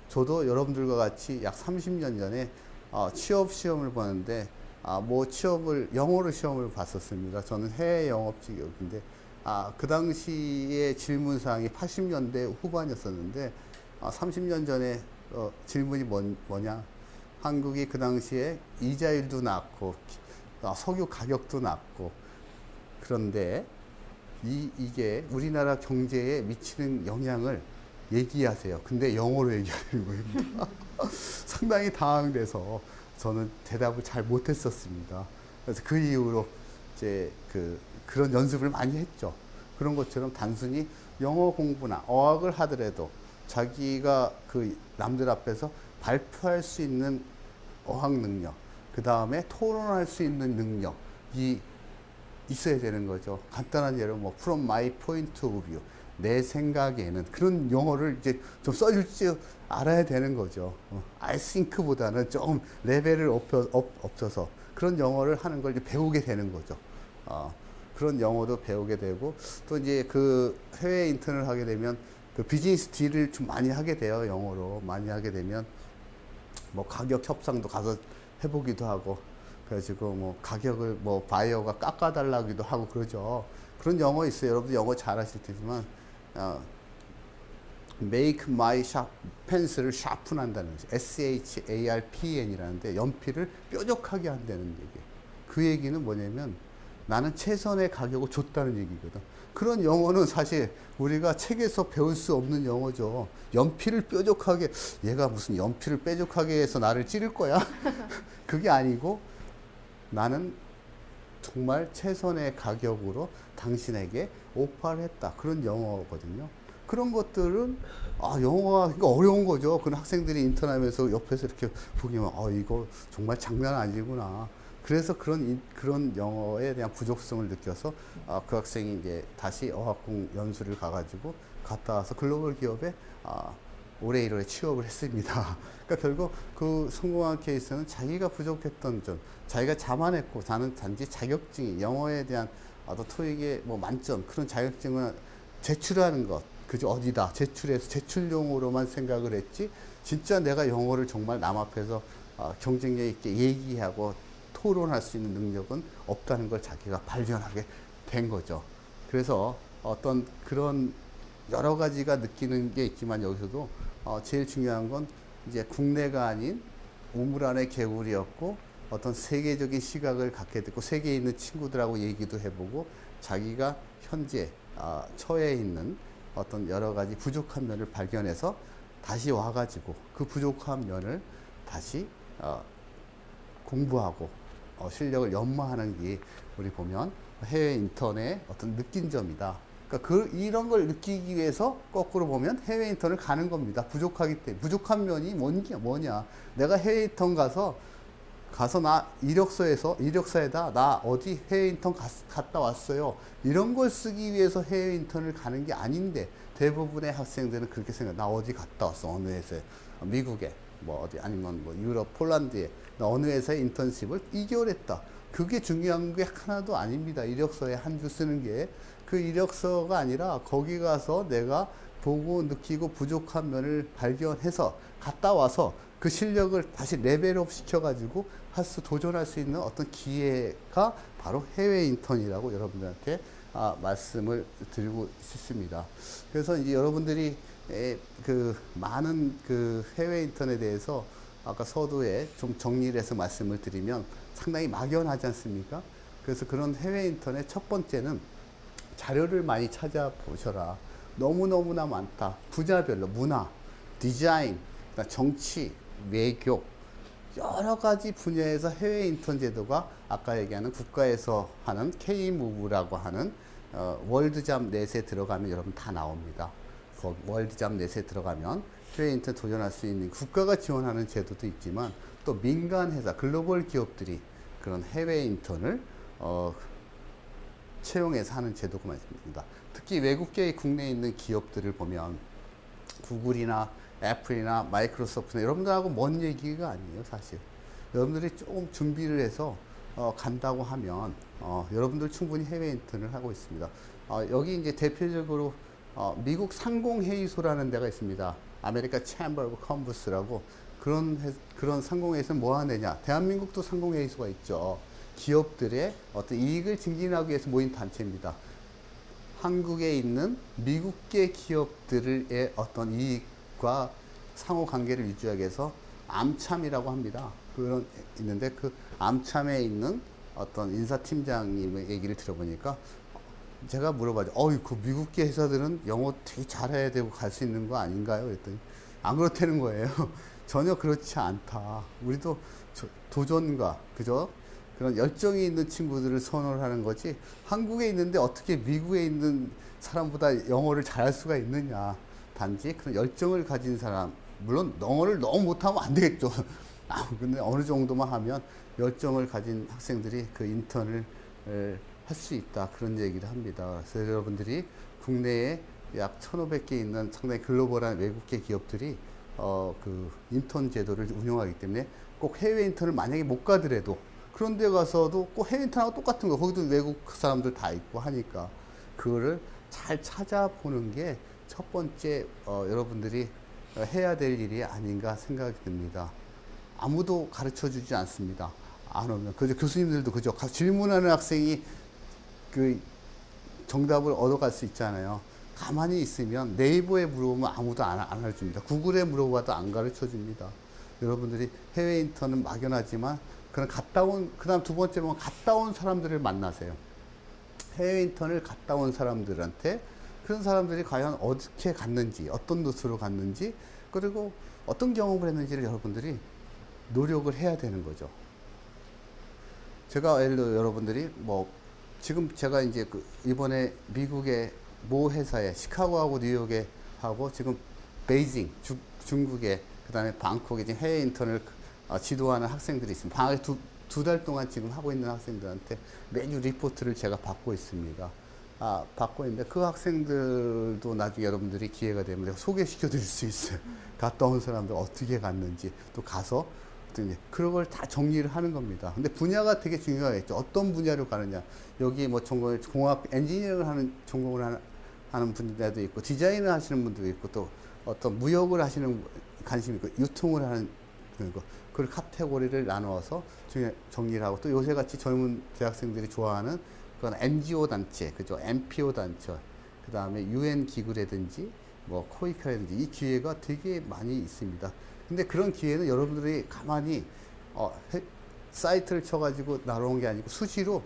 저도 여러분들과 같이 약 30년 전에 취업 시험을 보는데 영어로 시험을 봤었습니다. 저는 해외 영업직이었는데, 그 당시에 질문사항이 80년대 후반이었었는데, 30년 전에 질문이 뭐냐. 한국이 그 당시에 이자율도 낮고, 석유 가격도 낮고, 그런데 이게 우리나라 경제에 미치는 영향을 얘기하세요. 근데 영어로 얘기하는 거예요. 상당히 당황돼서 저는 대답을 잘 못했었습니다. 그래서 그 이후로 이제 그런 연습을 많이 했죠. 그런 것처럼 단순히 영어 공부나 어학을 하더라도 자기가 그 남들 앞에서 발표할 수 있는 어학 능력, 그 다음에 토론할 수 있는 능력이 있어야 되는 거죠. 간단한 예로 from my point of view, 내 생각에는, 그런 영어를 이제 좀 써줄 줄 알아야 되는 거죠. I think보다는 좀 레벨을 업혀서 그런 영어를 하는 걸 이제 배우게 되는 거죠. 그런 영어도 배우게 되고, 또 이제 그 해외 인턴을 하게 되면 그 비즈니스 딜을 좀 많이 하게 돼요. 영어로 많이 하게 되면 가격 협상도 가서 해보기도 하고, 그래가지고 가격을 바이어가 깎아달라기도 하고 그러죠. 그런 영어 있어요. 여러분들 영어 잘하실 테지만 make my 펜슬을 sharpen한다는 거죠. SHARPN이라는데 연필을 뾰족하게 한다는 얘기. 그 얘기는 뭐냐면 나는 최선의 가격을 줬다는 얘기거든. 그런 영어는 사실 우리가 책에서 배울 수 없는 영어죠. 연필을 뾰족하게, 얘가 무슨 연필을 뾰족하게 해서 나를 찌를 거야? 그게 아니고 나는 정말 최선의 가격으로 당신에게 오퍼를 했다. 그런 영어거든요. 그런 것들은 영어가 그러니까 어려운 거죠. 그런 학생들이 인턴하면서 옆에서 이렇게 보기만 이거 정말 장난 아니구나. 그래서 그런 영어에 대한 부족성을 느껴서 그 학생이 이제 다시 어학공 연수를 가가지고 갔다 와서 글로벌 기업에 올해 1월에 취업을 했습니다. 그러니까 결국 그 성공한 케이스는 자기가 부족했던 점, 자기가 자만했고 나는 단지 자격증이 영어에 대한 어떤 토익의 뭐 만점 그런 자격증을 제출하는 것, 그저 어디다 제출해서 제출용으로만 생각을 했지 진짜 내가 영어를 정말 남 앞에서 경쟁력 있게 얘기하고 토론할 수 있는 능력은 없다는 걸 자기가 발견하게 된 거죠. 그래서 어떤 그런 여러 가지가 느끼는 게 있지만 여기서도 제일 중요한 건 이제 국내가 아닌 우물 안의 개구리였고 어떤 세계적인 시각을 갖게 됐고 세계에 있는 친구들하고 얘기도 해보고 자기가 현재 처해 있는 어떤 여러 가지 부족한 면을 발견해서 다시 와가지고 그 부족한 면을 다시 공부하고 실력을 연마하는 게 우리 보면 해외 인턴의 어떤 느낀 점이다. 그러니까 이런 걸 느끼기 위해서 거꾸로 보면 해외 인턴을 가는 겁니다. 부족하기 때문에. 부족한 면이 뭐냐. 내가 해외 인턴 가서 나 이력서에다 나 어디 해외 인턴 갔다 왔어요. 이런 걸 쓰기 위해서 해외 인턴을 가는 게 아닌데 대부분의 학생들은 그렇게 생각해. 나 어디 갔다 왔어. 어느 회사에. 미국에. 뭐 어디 아니면 뭐 유럽, 폴란드에. 나 어느 회사에 인턴십을 2개월 했다. 그게 중요한 게 하나도 아닙니다. 이력서에 한 줄 쓰는 게. 그 이력서가 아니라 거기 가서 내가 보고 느끼고 부족한 면을 발견해서 갔다 와서 그 실력을 다시 레벨업 시켜가지고 도전할 수 있는 어떤 기회가 바로 해외 인턴이라고 여러분들한테 말씀을 드리고 싶습니다. 그래서 이제 여러분들이 그 많은 그 해외 인턴에 대해서 아까 서두에 좀 정리를 해서 말씀을 드리면 상당히 막연하지 않습니까? 그래서 그런 해외 인턴의 첫 번째는 자료를 많이 찾아보셔라. 너무너무나 많다. 분야별로 문화, 디자인, 정치, 외교 여러 가지 분야에서 해외 인턴 제도가 아까 얘기하는 국가에서 하는 K무브라고 하는 월드잡 넷에 들어가면 여러분 다 나옵니다. 월드잡 넷에 들어가면 해외 인턴 도전할 수 있는 국가가 지원하는 제도도 있지만 또 민간 회사, 글로벌 기업들이 그런 해외 인턴을 채용해서 하는 제도가 많습니다. 특히 외국계 국내에 있는 기업들을 보면 구글이나 애플이나 마이크로소프트나 여러분들하고 먼 얘기가 아니에요, 사실. 여러분들이 조금 준비를 해서 간다고 하면 여러분들 충분히 해외 인턴을 하고 있습니다. 여기 이제 대표적으로 미국 상공회의소라는 데가 있습니다. 아메리카 챔버 오브 커머스라고 그런 상공회의소는 뭐 하느냐? 대한민국도 상공회의소가 있죠. 기업들의 어떤 이익을 증진하기 위해서 모인 단체입니다. 한국에 있는 미국계 기업들의 어떤 이익과 상호 관계를 유지하기 위해서 암참이라고 합니다. 그런 있는데 그 암참에 있는 어떤 인사팀장님의 얘기를 들어보니까 제가 물어봐죠. 그 미국계 회사들은 영어 되게 잘해야 되고 갈 수 있는 거 아닌가요? 그랬더니 안 그렇다는 거예요. 전혀 그렇지 않다. 우리도 도전과 그죠? 그런 열정이 있는 친구들을 선호를 하는 거지 한국에 있는데 어떻게 미국에 있는 사람보다 영어를 잘할 수가 있느냐. 단지 그런 열정을 가진 사람, 물론 영어를 너무 못하면 안 되겠죠. 근데 어느 정도만 하면 열정을 가진 학생들이 그 인턴을 할 수 있다. 그런 얘기를 합니다. 그래서 여러분들이 국내에 약 1,500개 있는 상당히 글로벌한 외국계 기업들이 그 인턴 제도를 운영하기 때문에 꼭 해외 인턴을 만약에 못 가더라도 그런 데 가서도 꼭 해외 인턴하고 똑같은 거 거기도 외국 사람들 다 있고 하니까 그거를 잘 찾아보는 게 첫 번째 여러분들이 해야 될 일이 아닌가 생각이 듭니다. 아무도 가르쳐 주지 않습니다. 안 오면 그저 교수님들도 그저 질문하는 학생이 그 정답을 얻어갈 수 있잖아요. 가만히 있으면 네이버에 물어보면 아무도 안 알려줍니다. 구글에 물어봐도 안 가르쳐 줍니다. 여러분들이 해외 인턴은 막연하지만 그럼 그다음 두 번째 보면 갔다 온 사람들을 만나세요. 해외 인턴을 갔다 온 사람들한테 그런 사람들이 과연 어떻게 갔는지, 어떤 루트로 갔는지, 그리고 어떤 경험을 했는지를 여러분들이 노력을 해야 되는 거죠. 제가 예를 들어 여러분들이 지금 제가 이제 이번에 미국의 모 회사에 시카고하고 뉴욕에 하고 지금 베이징 중국에 그다음에 방콕에 지금 해외 인턴을 지도하는 학생들이 있습니다. 방학에 두 2달 동안 지금 하고 있는 학생들한테 매주 리포트를 제가 받고 있습니다. 받고 있는데 그 학생들도 나중에 여러분들이 기회가 되면 내가 소개시켜 드릴 수 있어요. 갔다 온 사람들 어떻게 갔는지, 또 가서 그런 걸 다 정리를 하는 겁니다. 근데 분야가 되게 중요하겠죠. 어떤 분야로 가느냐. 여기 뭐 공학 엔지니어링을 하는 전공을 하는 분야도 있고, 디자인을 하시는 분들도 있고, 또 어떤 무역을 하시는 관심이 있고, 유통을 하는 거, 그걸 카테고리를 나누어서 정리를 하고, 또 요새같이 젊은 대학생들이 좋아하는 그건 NGO 단체, 그죠? NPO 단체, 그 다음에 UN 기구라든지, 뭐 코이카라든지 이 기회가 되게 많이 있습니다. 근데 그런 기회는 여러분들이 가만히 사이트를 쳐가지고 날아온 게 아니고 수시로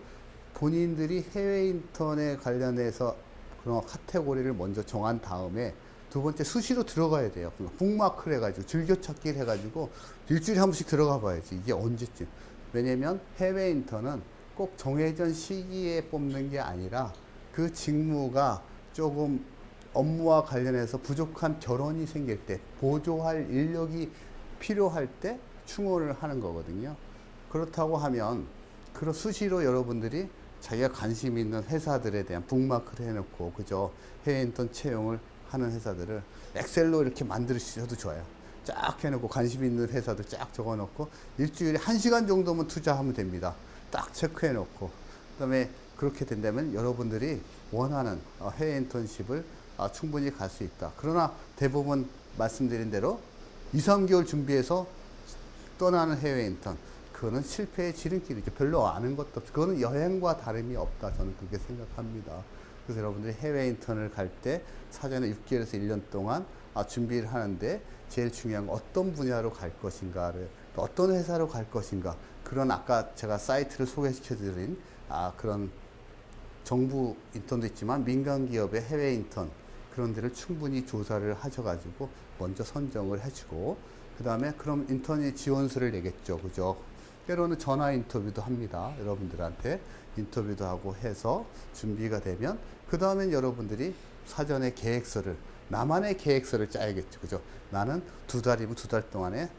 본인들이 해외 인턴에 관련해서 그런 카테고리를 먼저 정한 다음에 두 번째 수시로 들어가야 돼요. 북마크를 해가지고 즐겨찾기를 해가지고 일주일에 한 번씩 들어가 봐야지. 이게 언제쯤. 왜냐면 해외 인턴은 꼭 정해진 시기에 뽑는 게 아니라 그 직무가 조금 업무와 관련해서 부족한 결혼이 생길 때, 보조할 인력이 필요할 때 충원을 하는 거거든요. 그렇다고 하면 그런 수시로 여러분들이 자기가 관심 있는 회사들에 대한 북마크를 해놓고, 그죠? 해외 인턴 채용을 하는 회사들을 엑셀로 이렇게 만드셔도 좋아요. 쫙 해놓고 관심 있는 회사들 쫙 적어놓고 일주일에 1시간 정도면 투자하면 됩니다. 딱 체크해놓고, 그 다음에 그렇게 된다면 여러분들이 원하는 해외 인턴십을 충분히 갈 수 있다. 그러나 대부분 말씀드린 대로 2, 3개월 준비해서 떠나는 해외 인턴, 그거는 실패의 지름길이죠. 별로 아는 것도 없죠. 그거는 여행과 다름이 없다. 저는 그렇게 생각합니다. 그래서 여러분들이 해외 인턴을 갈 때 사전에 6개월에서 1년 동안 준비를 하는데 제일 중요한 건 어떤 분야로 갈 것인가를, 또 어떤 회사로 갈 것인가, 그런 아까 제가 사이트를 소개시켜 드린 그런 정부 인턴도 있지만 민간 기업의 해외 인턴, 그런 데를 충분히 조사를 하셔가지고 먼저 선정을 해주고, 그 다음에 그럼 인턴이 지원서를 내겠죠. 그죠? 때로는 전화 인터뷰도 합니다. 여러분들한테 인터뷰도 하고 해서 준비가 되면, 그 다음엔 여러분들이 사전에 계획서를, 나만의 계획서를 짜야겠죠. 그죠? 나는 2달이면 2달 동안에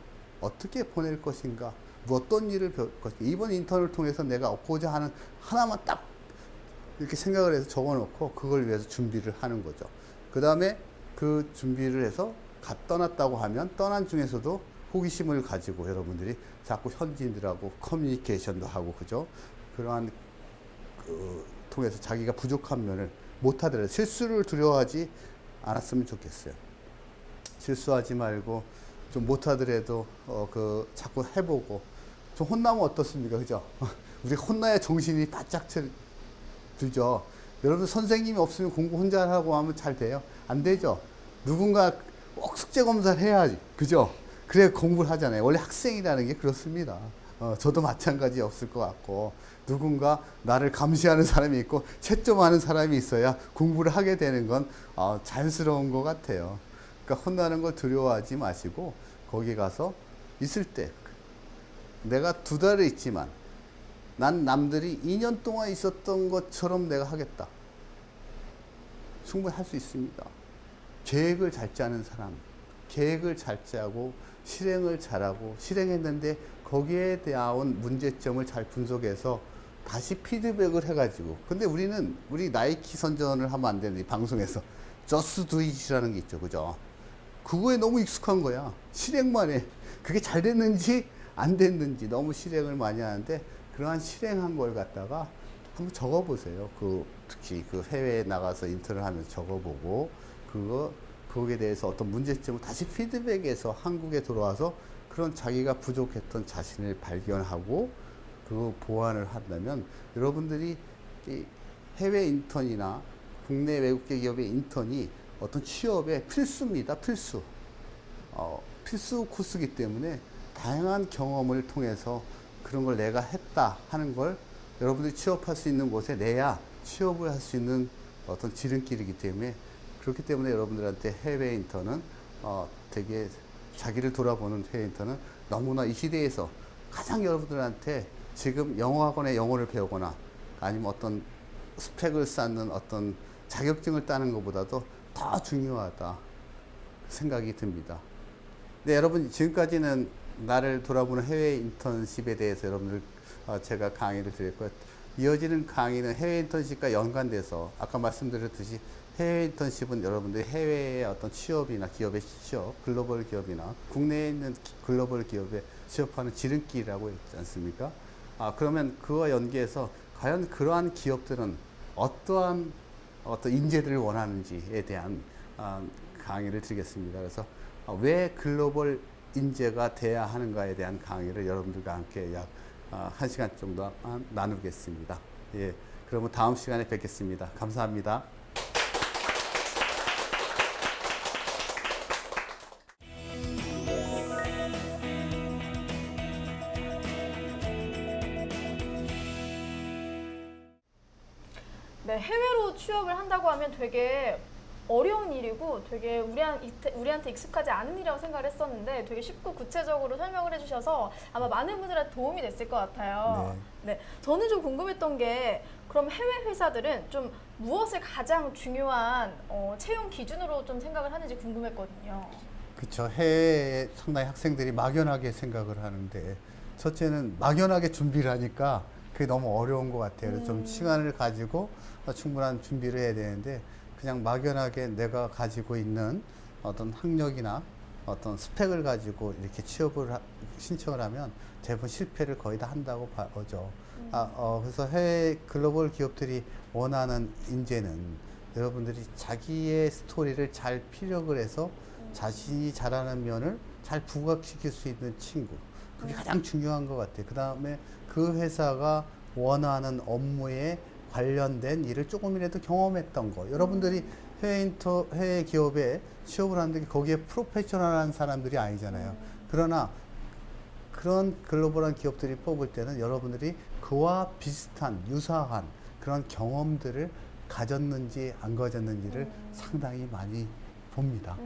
어떻게 보낼 것인가, 뭐 어떤 일을 배울 것인가, 이번 인턴을 통해서 내가 얻고자 하는 하나만 딱 이렇게 생각을 해서 적어 놓고 그걸 위해서 준비를 하는 거죠. 그 다음에 그 준비를 해서 떠났다고 하면 떠난 중에서도 호기심을 가지고 여러분들이 자꾸 현지인들하고 커뮤니케이션도 하고, 그죠? 그러한 통해서 자기가 부족한 면을 못하더라도 실수를 두려워하지 않았으면 좋겠어요. 실수하지 말고 좀 못하더라도 자꾸 해보고, 좀 혼나면 어떻습니까? 그죠? 우리 혼나야 정신이 바짝 들죠. 여러분 선생님이 없으면 공부 혼자 하고 하면 잘 돼요? 안 되죠. 누군가 꼭 숙제 검사를 해야지. 그죠? 그래 공부를 하잖아요. 원래 학생이라는 게 그렇습니다. 저도 마찬가지 없을 것 같고, 누군가 나를 감시하는 사람이 있고 채점하는 사람이 있어야 공부를 하게 되는 건 자연스러운 것 같아요. 그러니까 혼나는 걸 두려워하지 마시고, 거기 가서 있을 때 내가 2달을 있지만 난 남들이 2년 동안 있었던 것처럼 내가 하겠다. 충분히 할 수 있습니다. 계획을 잘 짜는 사람, 계획을 잘 짜고 실행을 잘하고, 실행했는데 거기에 대한 문제점을 잘 분석해서 다시 피드백을 해가지고, 근데 우리 나이키 선전을 하면 안 되는데, 방송에서 just do it이라는 게 있죠. 그죠? 그거에 너무 익숙한 거야. 실행만 해. 그게 잘 됐는지 안 됐는지 너무 실행을 많이 하는데, 그러한 실행한 걸 갖다가 한번 적어보세요. 특히 해외에 나가서 인턴을 하면서 적어보고, 거기에 대해서 어떤 문제점을 다시 피드백해서 한국에 돌아와서 그런 자기가 부족했던 자신을 발견하고 그 보완을 한다면, 여러분들이 이 해외 인턴이나 국내 외국계 기업의 인턴이 어떤 취업의 필수입니다. 필수 코스이기 때문에 다양한 경험을 통해서 그런 걸 내가 했다 하는 걸 여러분들이 취업할 수 있는 곳에 내야 취업을 할 수 있는 어떤 지름길이기 때문에, 그렇기 때문에 여러분들한테 해외 인턴은 되게 자기를 돌아보는 해외 인턴은 너무나 이 시대에서 가장 여러분들한테 지금 영어학원에 영어를 배우거나 아니면 어떤 스펙을 쌓는 어떤 자격증을 따는 것보다도 더 중요하다 생각이 듭니다. 네, 여러분 지금까지는 나를 돌아보는 해외 인턴십에 대해서 여러분들 제가 강의를 드렸고요. 이어지는 강의는 해외 인턴십과 연관돼서 아까 말씀드렸듯이 해외 인턴십은 여러분들이 해외의 어떤 취업이나 기업의 취업, 글로벌 기업이나 국내에 있는 글로벌 기업에 취업하는 지름길이라고 했지 않습니까? 그러면 그와 연계해서 과연 그러한 기업들은 어떠한 어떤 인재들을 원하는지에 대한 강의를 드리겠습니다. 그래서 왜 글로벌 인재가 돼야 하는가에 대한 강의를 여러분들과 함께 약 1시간 정도 나누겠습니다. 예, 그러면 다음 시간에 뵙겠습니다. 감사합니다. 네, 해외로 취업을 한다고 하면 되게 어려운 일이고 되게 우리한테 익숙하지 않은 일이라고 생각을 했었는데 되게 쉽고 구체적으로 설명을 해주셔서 아마 많은 분들한테 도움이 됐을 것 같아요. 네, 저는 좀 궁금했던 게 그럼 해외 회사들은 좀 무엇을 가장 중요한 채용 기준으로 좀 생각을 하는지 궁금했거든요. 그렇죠. 해외에 상당히 학생들이 막연하게 생각을 하는데 첫째는 막연하게 준비를 하니까 그게 너무 어려운 것 같아요. 그래서 좀 시간을 가지고 충분한 준비를 해야 되는데 그냥 막연하게 내가 가지고 있는 어떤 학력이나 어떤 스펙을 가지고 이렇게 취업을 신청을 하면 대부분 실패를 거의 다 한다고 보죠. 그래서 해외 글로벌 기업들이 원하는 인재는 여러분들이 자기의 스토리를 잘 피력을 해서 자신이 잘하는 면을 잘 부각시킬 수 있는 친구. 그게 가장 중요한 것 같아요. 그 다음에 그 회사가 원하는 업무에 관련된 일을 조금이라도 경험했던 거. 여러분들이 해외 기업에 취업을 하는데 거기에 프로페셔널한 사람들이 아니잖아요. 그러나 그런 글로벌한 기업들이 뽑을 때는 여러분들이 그와 비슷한, 유사한 그런 경험들을 가졌는지 안 가졌는지를 상당히 많이 봅니다.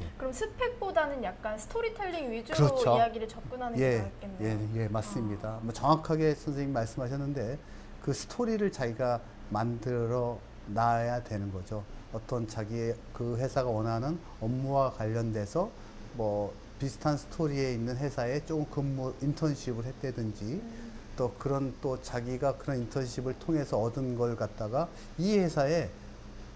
예. 그럼 스펙보다는 약간 스토리텔링 위주로 그렇죠. 이야기를 접근하는 게 낫겠네요. 예, 맞습니다. 뭐 정확하게 선생님 말씀하셨는데 그 스토리를 자기가 만들어 놔야 되는 거죠. 어떤 자기의 그 회사가 원하는 업무와 관련돼서 뭐 비슷한 스토리에 있는 회사에 조금 인턴십을 했다든지 또 그런 또 자기가 그런 인턴십을 통해서 얻은 걸 갖다가 이 회사에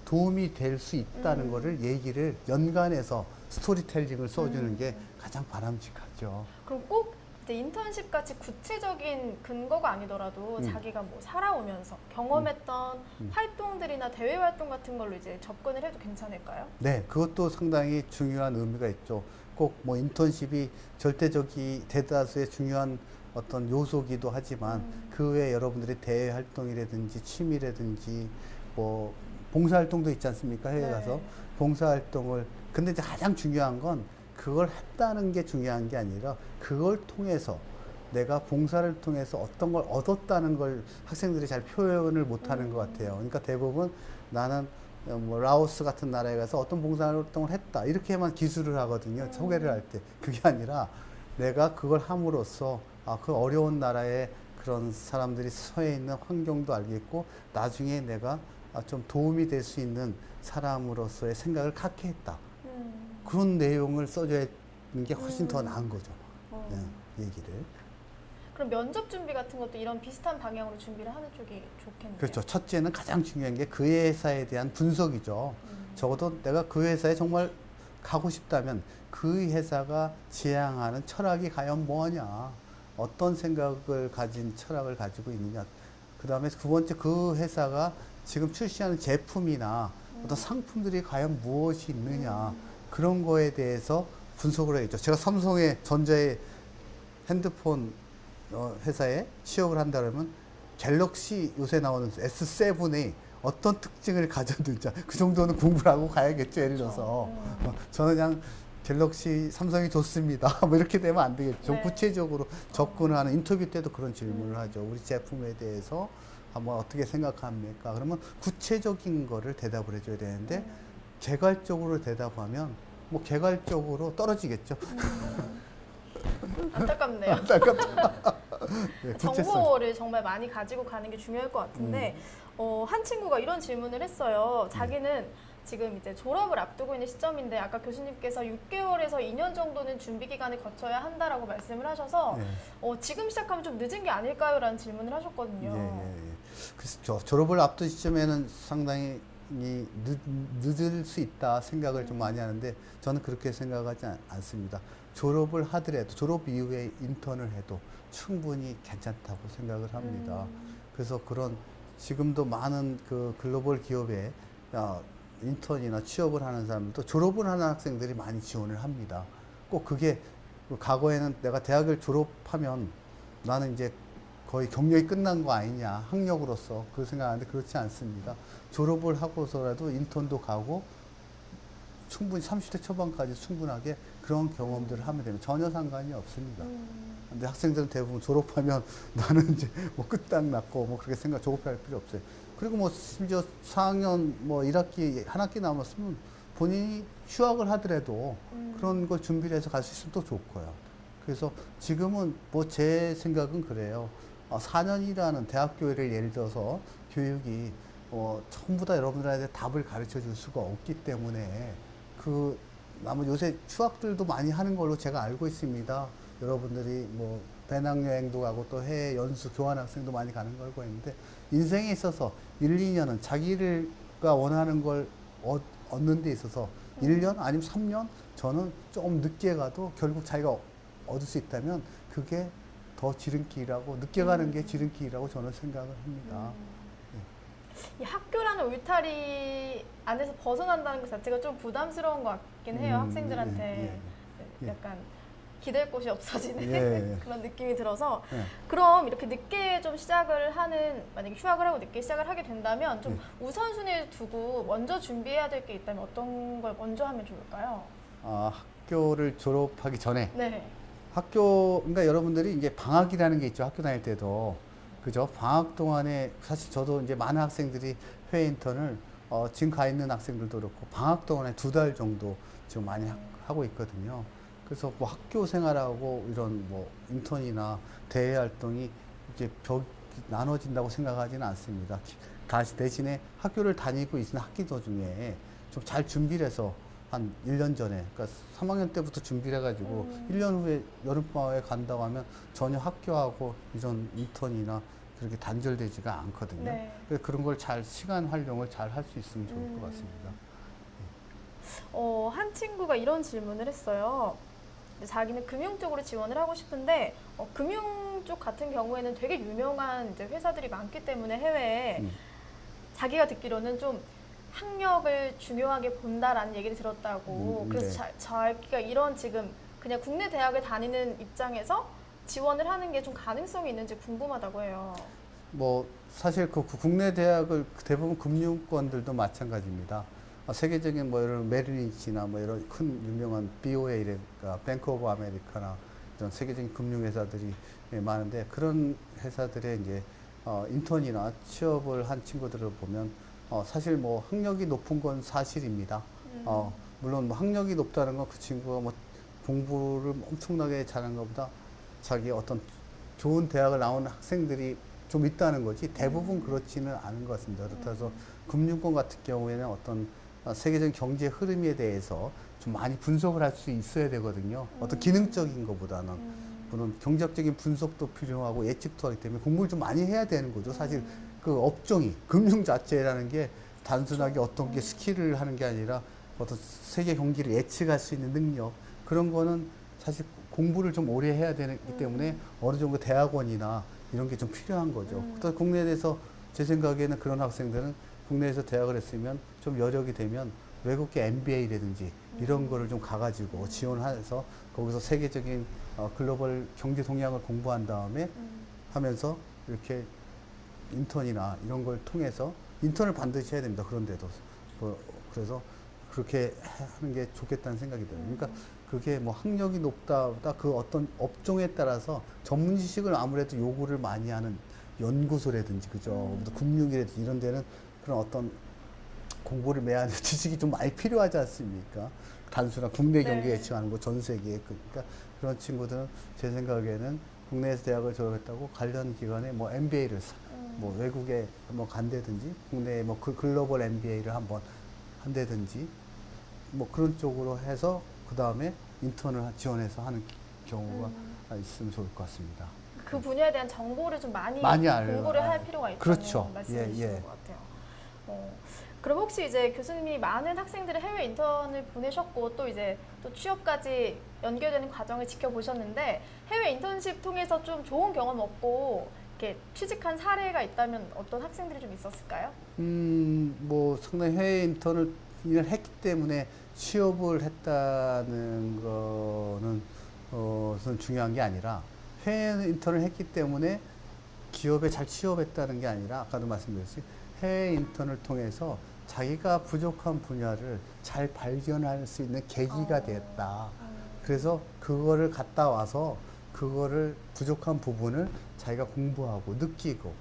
도움이 될 수 있다는 거를 얘기를 연관해서 스토리텔링을 써주는 게 가장 바람직하죠. 그럼 꼭 이제 인턴십 같이 구체적인 근거가 아니더라도 자기가 뭐 살아오면서 경험했던 활동들이나 대외 활동 같은 걸로 이제 접근을 해도 괜찮을까요? 네, 그것도 상당히 중요한 의미가 있죠. 꼭 뭐 인턴십이 절대적이 대다수의 중요한 어떤 요소기도 하지만 그 외에 여러분들이 대외 활동이라든지 취미라든지 뭐 봉사활동도 있지 않습니까? 해외 가서 봉사활동을 근데 이제 가장 중요한 건 그걸 했다는 게 중요한 게 아니라 그걸 통해서 내가 봉사를 통해서 어떤 걸 얻었다는 걸 학생들이 잘 표현을 못하는 것 같아요. 그러니까 대부분 나는 뭐 라오스 같은 나라에 가서 어떤 봉사활동을 했다 이렇게만 기술을 하거든요. 소개를 할 때 그게 아니라 내가 그걸 함으로써 그 어려운 나라에 그런 사람들이 처해 있는 환경도 알겠고 나중에 내가 좀 도움이 될 수 있는 사람으로서의 생각을 갖게 했다. 그런 내용을 써줘야 하는 게 훨씬 더 나은 거죠. 네, 얘기를. 그럼 면접 준비 같은 것도 이런 비슷한 방향으로 준비를 하는 쪽이 좋겠네요. 그렇죠. 첫째는 가장 중요한 게 그 회사에 대한 분석이죠. 적어도 내가 그 회사에 정말 가고 싶다면 그 회사가 지향하는 철학이 과연 뭐냐. 어떤 생각을 가진 철학을 가지고 있느냐. 그 다음에 두 번째 그 회사가 지금 출시하는 제품이나 어떤 상품들이 과연 무엇이 있느냐. 그런 거에 대해서 분석을 해야죠. 제가 삼성의 전자의 핸드폰 회사에 취업을 한다 그러면 갤럭시 요새 나오는 S7이 어떤 특징을 가졌는지 그 정도는 공부를 하고 가야겠죠. 예를 들어서 저는 그냥 갤럭시 삼성이 좋습니다. 뭐 이렇게 되면 안 되겠죠. 좀 구체적으로 접근을 하는 인터뷰 때도 그런 질문을 하죠. 우리 제품에 대해서 한번 어떻게 생각합니까? 그러면 구체적인 거를 대답을 해줘야 되는데 개괄적으로 대답하면 뭐 개괄적으로 떨어지겠죠. 안타깝네요. 안타깝다. 네, 정보를 정말 많이 가지고 가는 게 중요할 것 같은데 한 친구가 이런 질문을 했어요. 자기는 지금 이제 졸업을 앞두고 있는 시점인데 아까 교수님께서 6개월에서 2년 정도는 준비 기간을 거쳐야 한다라고 말씀을 하셔서 지금 시작하면 좀 늦은 게 아닐까요?라는 질문을 하셨거든요. 그래서 졸업을 앞둔 시점에는 상당히 늦을 수 있다 생각을 좀 많이 하는데 저는 그렇게 생각하지 않습니다. 졸업을 하더라도 졸업 이후에 인턴을 해도 충분히 괜찮다고 생각을 합니다. 그래서 그런 지금도 많은 그 글로벌 기업에 인턴이나 취업을 하는 사람들도 졸업을 하는 학생들이 많이 지원을 합니다. 꼭 그게 과거에는 내가 대학을 졸업하면 나는 이제 거의 경력이 끝난 거 아니냐, 학력으로서 그 생각하는데 그렇지 않습니다. 졸업을 하고서라도 인턴도 가고 충분히 30대 초반까지 충분하게 그런 경험들을 하면 되면 전혀 상관이 없습니다. 근데 학생들은 대부분 졸업하면 나는 이제 뭐 끝딱 났고 뭐 그렇게 졸업할 필요 없어요. 그리고 뭐 심지어 4학년 뭐 1학기, 한 학기 남았으면 본인이 휴학을 하더라도 그런 걸 준비를 해서 갈 수 있으면 또 좋고요. 그래서 지금은 뭐 제 생각은 그래요. 4년이라는 대학교를 예를 들어서 교육이 전부 다 여러분들한테 답을 가르쳐 줄 수가 없기 때문에 아마 요새 휴학들도 많이 하는 걸로 제가 알고 있습니다. 여러분들이 뭐 배낭여행도 가고 또 해외 연수 교환학생도 많이 가는 걸 알고 있는데 인생에 있어서 1, 2년은 자기가 원하는 걸 얻는 데 있어서 1년 아니면 3년 저는 좀 늦게 가도 결국 자기가 얻을 수 있다면 그게 더 지름길이라고 늦게 가는 게 지름길이라고 저는 생각을 합니다. 이 학교라는 울타리 안에서 벗어난다는 것 자체가 좀 부담스러운 것 같긴 해요. 학생들한테 약간 기댈 곳이 없어지는 그런 느낌이 들어서 그럼 이렇게 늦게 좀 시작을 하는 만약에 휴학을 하고 늦게 시작을 하게 된다면 좀 우선순위를 두고 먼저 준비해야 될 게 있다면 어떤 걸 먼저 하면 좋을까요? 학교를 졸업하기 전에 네. 그러니까 여러분들이 이제 방학이라는 게 있죠. 학교 다닐 때도. 그죠? 방학 동안에 사실 저도 이제 많은 학생들이 해외 인턴을 지금 가 있는 학생들도 그렇고 방학 동안에 2달 정도 지금 많이 하고 있거든요. 그래서 뭐 학교 생활하고 이런 뭐 인턴이나 대외 활동이 이제 나눠진다고 생각하지는 않습니다. 대신에 학교를 다니고 있는 학기 도중에 좀 잘 준비를 해서 한 1년 전에, 그러니까 3학년 때부터 준비를 해가지고 1년 후에 여름방학에 간다고 하면 전혀 학교하고 이런 인턴이나 그렇게 단절되지가 않거든요. 네. 그래서 그런 걸 시간 활용을 잘 할 수 있으면 좋을 것 같습니다. 한 친구가 이런 질문을 했어요. 자기는 금융 쪽으로 지원을 하고 싶은데 금융 쪽 같은 경우에는 되게 유명한 이제 회사들이 많기 때문에 해외에 자기가 듣기로는 좀 학력을 중요하게 본다라는 얘기를 들었다고. 그래서 자기가 이런 지금 그냥 국내 대학을 다니는 입장에서 지원을 하는 게 좀 가능성이 있는지 궁금하다고 해요. 뭐 사실 그 국내 대학을 대부분 금융권들도 마찬가지입니다. 세계적인 뭐 이런 메릴린치나 뭐 이런 큰 유명한 BOA라든가 뱅크 오브 아메리카나 이런 세계적인 금융회사들이 많은데 그런 회사들의 이제 인턴이나 취업을 한 친구들을 보면 사실 뭐 학력이 높은 건 사실입니다. 물론 뭐 학력이 높다는 건 그 친구가 뭐 공부를 엄청나게 잘한 것보다 자기 어떤 좋은 대학을 나온 학생들이 좀 있다는 거지 대부분 그렇지는 않은 것 같습니다. 그렇다고 금융권 같은 경우에는 어떤 세계적인 경제 흐름에 대해서 좀 많이 분석을 할 수 있어야 되거든요. 어떤 기능적인 것보다는. 물론 경제학적인 분석도 필요하고 예측도 하기 때문에 공부를 좀 많이 해야 되는 거죠. 사실 그 업종이, 금융 자체라는 게 단순하게 어떤 게 스킬을 하는 게 아니라 어떤 세계 경기를 예측할 수 있는 능력, 그런 거는 사실 공부를 좀 오래 해야 되기 때문에 어느 정도 대학원이나 이런 게 좀 필요한 거죠. 또 국내에서 제 생각에는 그런 학생들은 국내에서 대학을 했으면 좀 여력이 되면 외국계 MBA라든지 이런 거를 좀 가가지고 지원해서 거기서 세계적인 글로벌 경제 동향을 공부한 다음에 하면서 이렇게 인턴이나 이런 걸 통해서 인턴을 반드시 해야 됩니다. 그런데도 그래서 그렇게 하는 게 좋겠다는 생각이 들어요. 그러니까 그게 뭐 학력이 높다보다 그 어떤 업종에 따라서 전문 지식을 아무래도 요구를 많이 하는 연구소라든지 그죠. 금융이라든지 이런 데는 그런 어떤 공부를 매하는 지식이 좀 많이 필요하지 않습니까? 단순한 국내 경기 예측하는 거, 전 세계. 그러니까 그런 친구들은 제 생각에는 국내에서 대학을 졸업했다고 관련 기관에 뭐 MBA를 뭐 외국에 한번 간다든지 국내에 뭐 글로벌 MBA를 한번 한다든지 뭐 그런 쪽으로 해서 그 다음에 인턴을 지원해서 하는 경우가 있으면 좋을 것 같습니다. 그 분야에 대한 정보를 좀 많이 알려요. 공부를 할 필요가 있다는 그렇죠. 말씀해 주시는 예. 것 같아요. 그럼 혹시 이제 교수님이 많은 학생들을 해외 인턴을 보내셨고 또 이제 또 취업까지 연결되는 과정을 지켜보셨는데 해외 인턴십 통해서 좀 좋은 경험 얻고 이렇게 취직한 사례가 있다면 어떤 학생들이 좀 있었을까요? 뭐 상당히 해외 인턴을 했기 때문에 취업을 했다는 거는 우선 중요한 게 아니라 해외 인턴을 했기 때문에 기업에 잘 취업했다는 게 아니라 아까도 말씀드렸듯이 해외 인턴을 통해서 자기가 부족한 분야를 잘 발견할 수 있는 계기가 됐다. 그래서 그거를 갔다 와서 그거를 부족한 부분을 자기가 공부하고 느끼고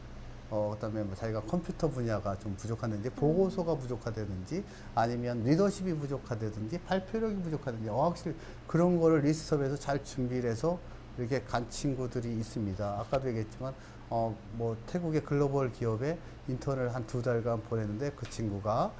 그다음에 뭐 자기가 컴퓨터 분야가 좀 부족하든지 보고서가 부족하다든지 아니면 리더십이 부족하다든지 발표력이 부족하든지 어학실 그런 거를 리스트업해서 잘 준비를 해서 이렇게 간 친구들이 있습니다. 아까도 얘기했지만 뭐 태국의 글로벌 기업에 인턴을 한 2달간 보냈는데 그 친구가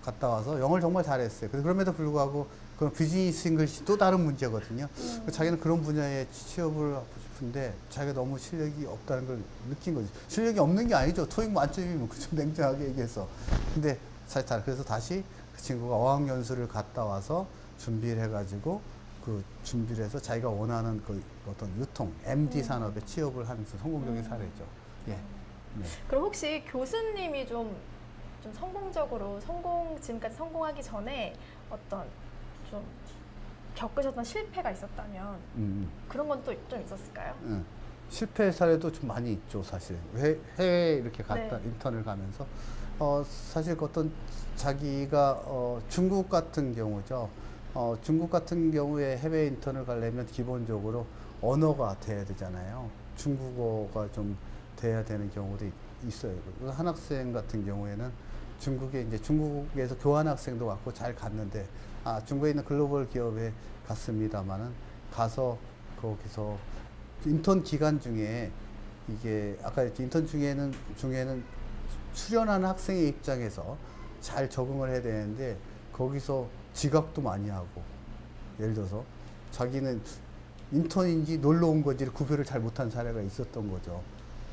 갔다 와서 영어를 정말 잘했어요. 그럼에도 불구하고 그런 비즈니스 잉글리시 또 다른 문제거든요. 자기는 그런 분야에 취업을 하고 싶은데 자기가 너무 실력이 없다는 걸 느낀 거죠. 실력이 없는 게 아니죠. 토익 만점이면 좀 냉정하게 얘기해서. 근데 그래서 다시 그 친구가 어학연수를 갔다 와서 준비를 해가지고 그 준비를 해서 자기가 원하는 그 어떤 유통, MD 산업에 취업을 하면서 성공적인 사례죠. 예. 네. 그럼 혹시 교수님이 좀 성공적으로 지금까지 성공하기 전에 어떤 좀 겪으셨던 실패가 있었다면 그런 건 또 좀 있었을까요? 실패 사례도 좀 많이 있죠, 사실. 해외 이렇게 갔다 네. 인턴을 가면서 사실 어떤 자기가 중국 같은 경우죠. 중국 같은 경우에 해외 인턴을 가려면 기본적으로 언어가 돼야 되잖아요. 중국어가 좀 돼야 되는 경우도 있어요. 한 학생 같은 경우에는 중국에서 교환학생도 왔고 잘 갔는데 중국에 있는 글로벌 기업에 갔습니다만은 가서 거기서 인턴 기간 중에 이게 아까 인턴 중에는 수련하는 학생의 입장에서 잘 적응을 해야 되는데 거기서 지각도 많이 하고 예를 들어서 자기는 인턴인지 놀러 온 건지를 구별을 잘 못한 사례가 있었던 거죠.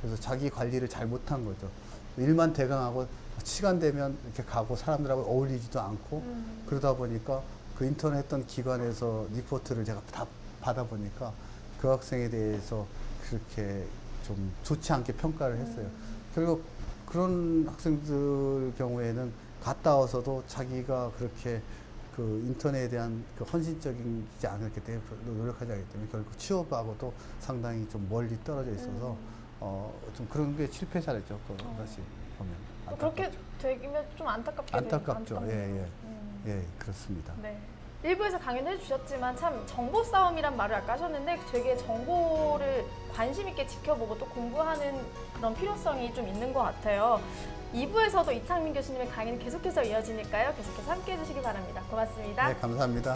그래서 자기 관리를 잘 못한 거죠. 일만 대강하고 시간 되면 이렇게 가고 사람들하고 어울리지도 않고 그러다 보니까 그 인턴 했던 기관에서 리포트를 제가 다 받아보니까 그 학생에 대해서 그렇게 좀 좋지 않게 평가를 했어요. 결국 그런 학생들 경우에는 갔다 와서도 자기가 그렇게 그 인턴에 대한 그 헌신적이지 않았기 때문에 노력하지 않기 때문에 결국 취업하고도 상당히 좀 멀리 떨어져 있어서 좀 그런 게 실패 사례죠. 다시 보면 그렇게 되면 좀 안타깝죠. 예, 그렇습니다. 네. 일부에서 강연해 주셨지만 참 정보 싸움이란 말을 아까 하셨는데 되게 정보를 관심 있게 지켜보고 또 공부하는 그런 필요성이 좀 있는 것 같아요. 2부에서도 이창민 교수님의 강의는 계속해서 이어지니까요. 계속해서 함께해 주시기 바랍니다. 고맙습니다. 네, 감사합니다.